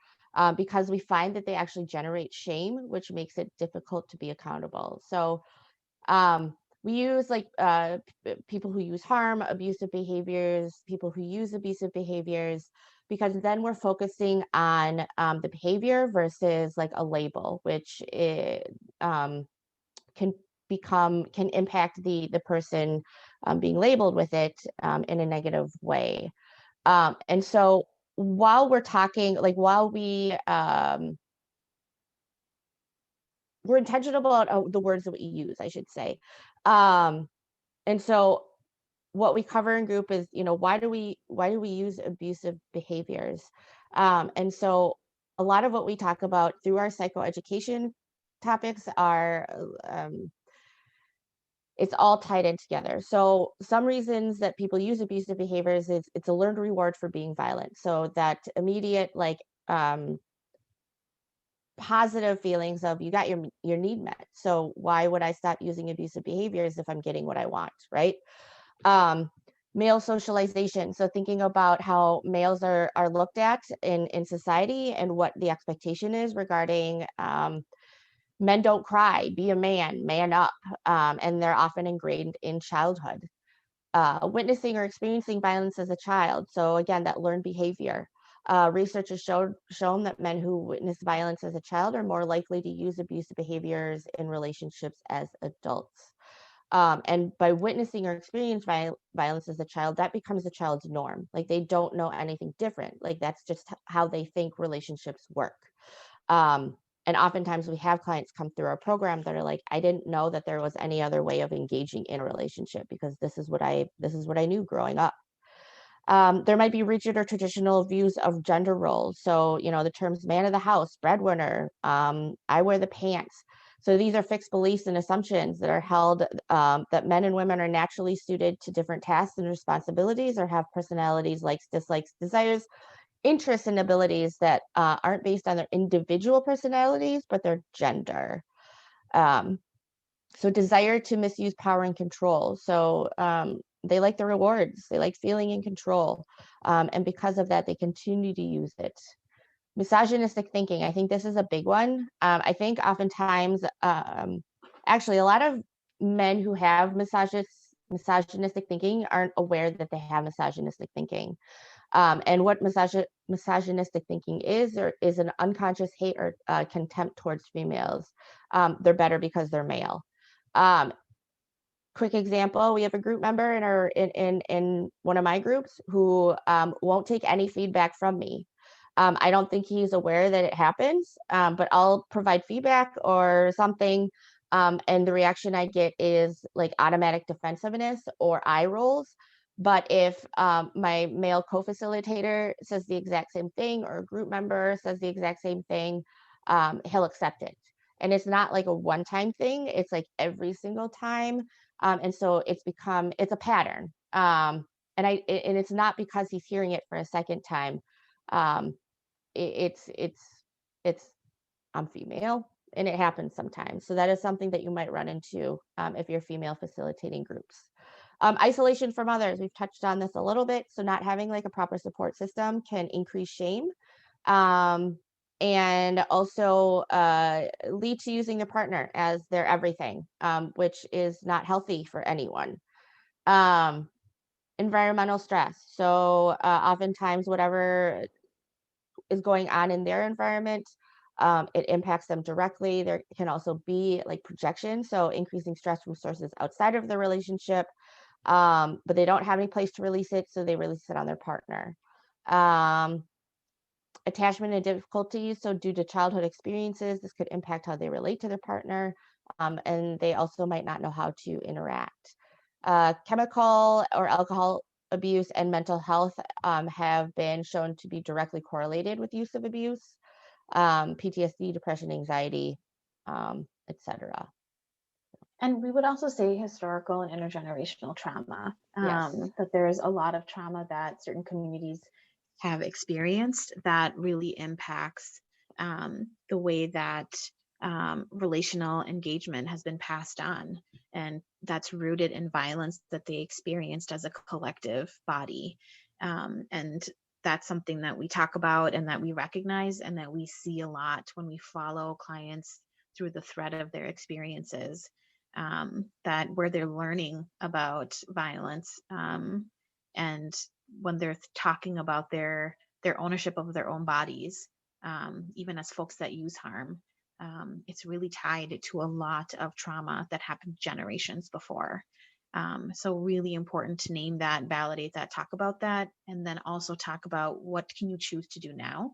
Speaker 3: because we find that they actually generate shame, which makes it difficult to be accountable. So we use like people who use harm, abusive behaviors, people who use abusive behaviors, because then we're focusing on the behavior versus like a label, which can impact the person being labeled with it in a negative way. And so while we're talking, like while we're intentional about the words that we use, I should say. And so what we cover in group is, why do we use abusive behaviors? And so a lot of what we talk about through our psychoeducation topics are, it's all tied in together. So some reasons that people use abusive behaviors is it's a learned reward for being violent. So that immediate, like, positive feelings of you got your need met. So why would I stop using abusive behaviors if I'm getting what I want, right? Male socialization. So thinking about how males are looked at in society and what the expectation is regarding men don't cry, be a man up, and they're often ingrained in childhood. Witnessing or experiencing violence as a child. So again, that learned behavior. Research has shown that men who witness violence as a child are more likely to use abusive behaviors in relationships as adults. And by witnessing or experiencing violence as a child, that becomes the child's norm. Like they don't know anything different. Like that's just how they think relationships work. And oftentimes we have clients come through our program that are like, I didn't know that there was any other way of engaging in a relationship because this is what I knew growing up. There might be rigid or traditional views of gender roles. So, the terms man of the house, breadwinner, I wear the pants. So these are fixed beliefs and assumptions that are held that men and women are naturally suited to different tasks and responsibilities or have personalities, likes, dislikes, desires, interests, and abilities that aren't based on their individual personalities, but their gender. So desire to misuse power and control. So they like the rewards, they like feeling in control. And because of that, they continue to use it. Misogynistic thinking, I think this is a big one. I think oftentimes, actually, a lot of men who have misogynistic thinking aren't aware that they have misogynistic thinking. And what misogynistic thinking is an unconscious hate or contempt towards females. They're better because they're male. Quick example, we have a group member in one of my groups who won't take any feedback from me. I don't think he's aware that it happens, but I'll provide feedback or something, and the reaction I get is like automatic defensiveness or eye rolls. But if my male co-facilitator says the exact same thing or a group member says the exact same thing, he'll accept it. And it's not like a one-time thing, it's like every single time. And so it's a pattern. And it's not because he's hearing it for a second time. It's I'm female and it happens sometimes. So that is something that you might run into if you're female facilitating groups. Isolation from others, we've touched on this a little bit. So not having like a proper support system can increase shame. And also lead to using their partner as their everything, which is not healthy for anyone. Environmental stress. So oftentimes whatever is going on in their environment, it impacts them directly. There can also be like projection, so increasing stress from sources outside of the relationship, but they don't have any place to release it, so they release it on their partner. Attachment and difficulties. So due to childhood experiences, this could impact how they relate to their partner, and they also might not know how to interact. Chemical or alcohol abuse and mental health have been shown to be directly correlated with use of abuse, PTSD, depression, anxiety, etc.
Speaker 2: And we would also say historical and intergenerational trauma,
Speaker 3: Yes.
Speaker 2: that there's a lot of trauma that certain communities have experienced that really impacts the way that relational engagement has been passed on. And that's rooted in violence that they experienced as a collective body. And that's something that we talk about and that we recognize and that we see a lot when we follow clients through the thread of their experiences. That where they're learning about violence, and when they're talking about their ownership of their own bodies, even as folks that use harm, it's really tied to a lot of trauma that happened generations before. So really important to name that, validate that, talk about that, and then also talk about what can you choose to do now,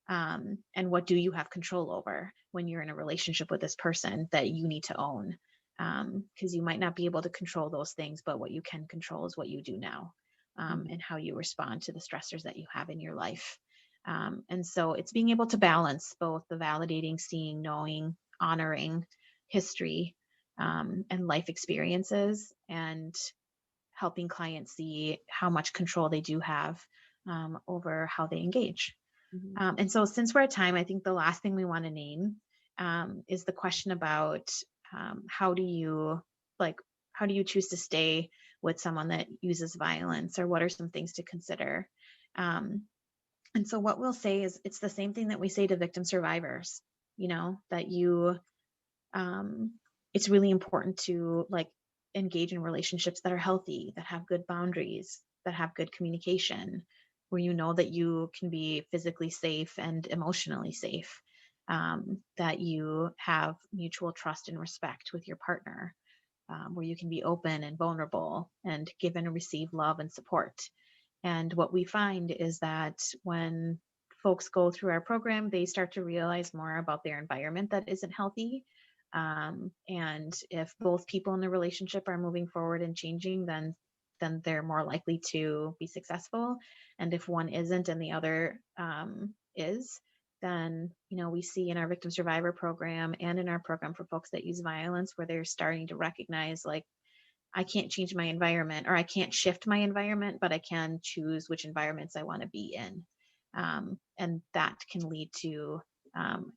Speaker 2: and what do you have control over when you're in a relationship with this person that you need to own. Because you might not be able to control those things, but what you can control is what you do now, and how you respond to the stressors that you have in your life. And so it's being able to balance both the validating, seeing, knowing, honoring history, and life experiences, and helping clients see how much control they do have over how they engage.
Speaker 3: Mm-hmm.
Speaker 2: And so since we're at time, I think the last thing we want to name is the question about how do you choose to stay with someone that uses violence, or what are some things to consider? And so what we'll say is it's the same thing that we say to victim survivors, that it's really important to like engage in relationships that are healthy, that have good boundaries, that have good communication, where you know that you can be physically safe and emotionally safe, that you have mutual trust and respect with your partner, where you can be open and vulnerable and give and receive love and support. And what we find is that when folks go through our program, they start to realize more about their environment that isn't healthy. And if both people in the relationship are moving forward and changing, then they're more likely to be successful. And if one isn't and the other is, then we see in our victim survivor program and in our program for folks that use violence, where they're starting to recognize, like, I can't change my environment, or I can't shift my environment, but I can choose which environments I want to be in. And that can lead to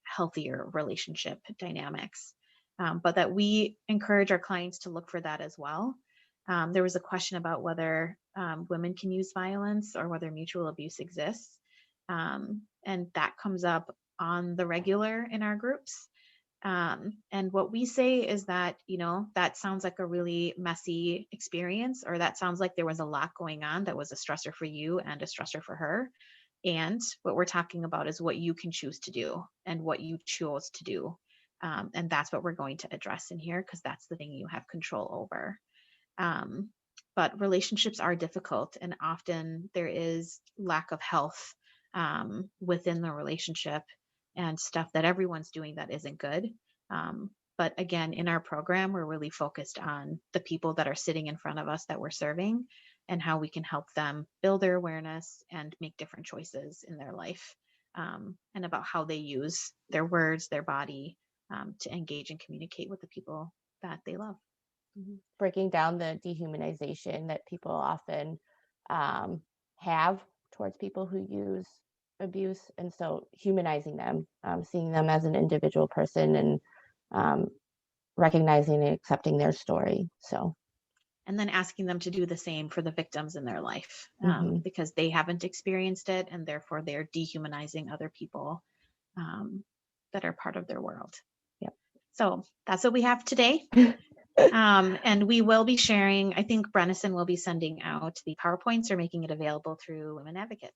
Speaker 2: healthier relationship dynamics. But that we encourage our clients to look for that as well. There was a question about whether women can use violence or whether mutual abuse exists. And that comes up on the regular in our groups. And what we say is that, that sounds like a really messy experience, or that sounds like there was a lot going on that was a stressor for you and a stressor for her. And what we're talking about is what you can choose to do and what you chose to do. And that's what we're going to address in here, because that's the thing you have control over. But relationships are difficult, and often there is lack of health within the relationship, and stuff that everyone's doing that isn't good. But again, in our program, we're really focused on the people that are sitting in front of us that we're serving, and how we can help them build their awareness and make different choices in their life, and about how they use their words, their body, to engage and communicate with the people that they love.
Speaker 3: Breaking down the dehumanization that people often have towards people who use abuse, and so humanizing them, seeing them as an individual person, and recognizing and accepting their story. So,
Speaker 2: and then asking them to do the same for the victims in their life, because they haven't experienced it, and therefore they're dehumanizing other people that are part of their world.
Speaker 3: Yep.
Speaker 2: So that's what we have today. And we will be sharing, I think Brennison will be sending out the PowerPoints or making it available through Women Advocates.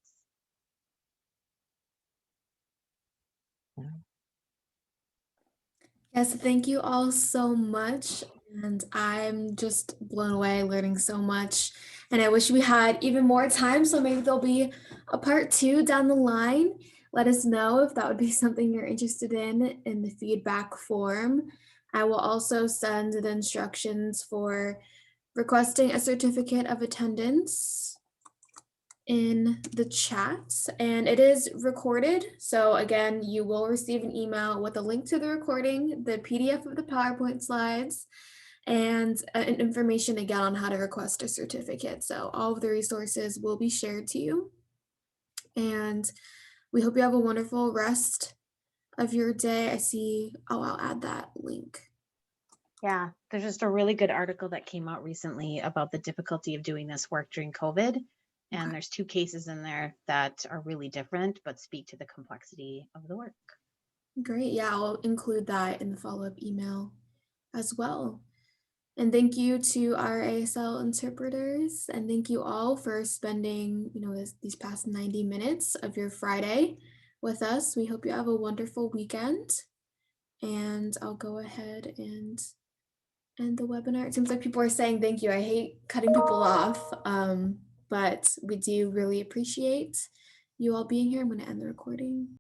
Speaker 1: Yes, thank you all so much. And I'm just blown away learning so much. And I wish we had even more time. So maybe there'll be a part 2 down the line. Let us know if that would be something you're interested in the feedback form. I will also send the instructions for requesting a certificate of attendance in the chat, and it is recorded. So again, you will receive an email with a link to the recording, the PDF of the PowerPoint slides, and information again on how to request a certificate. So all of the resources will be shared to you. And we hope you have a wonderful rest of your day. I see, I'll add that link.
Speaker 2: Yeah, there's just a really good article that came out recently about the difficulty of doing this work during COVID. And there's 2 cases in there that are really different, but speak to the complexity of the work.
Speaker 1: Great. Yeah, I'll include that in the follow-up email as well. And thank you to our ASL interpreters, and thank you all for spending, these past 90 minutes of your Friday with us. We hope you have a wonderful weekend. And I'll go ahead and end the webinar. It seems like people are saying thank you. I hate cutting people off, but we do really appreciate you all being here. I'm going to end the recording.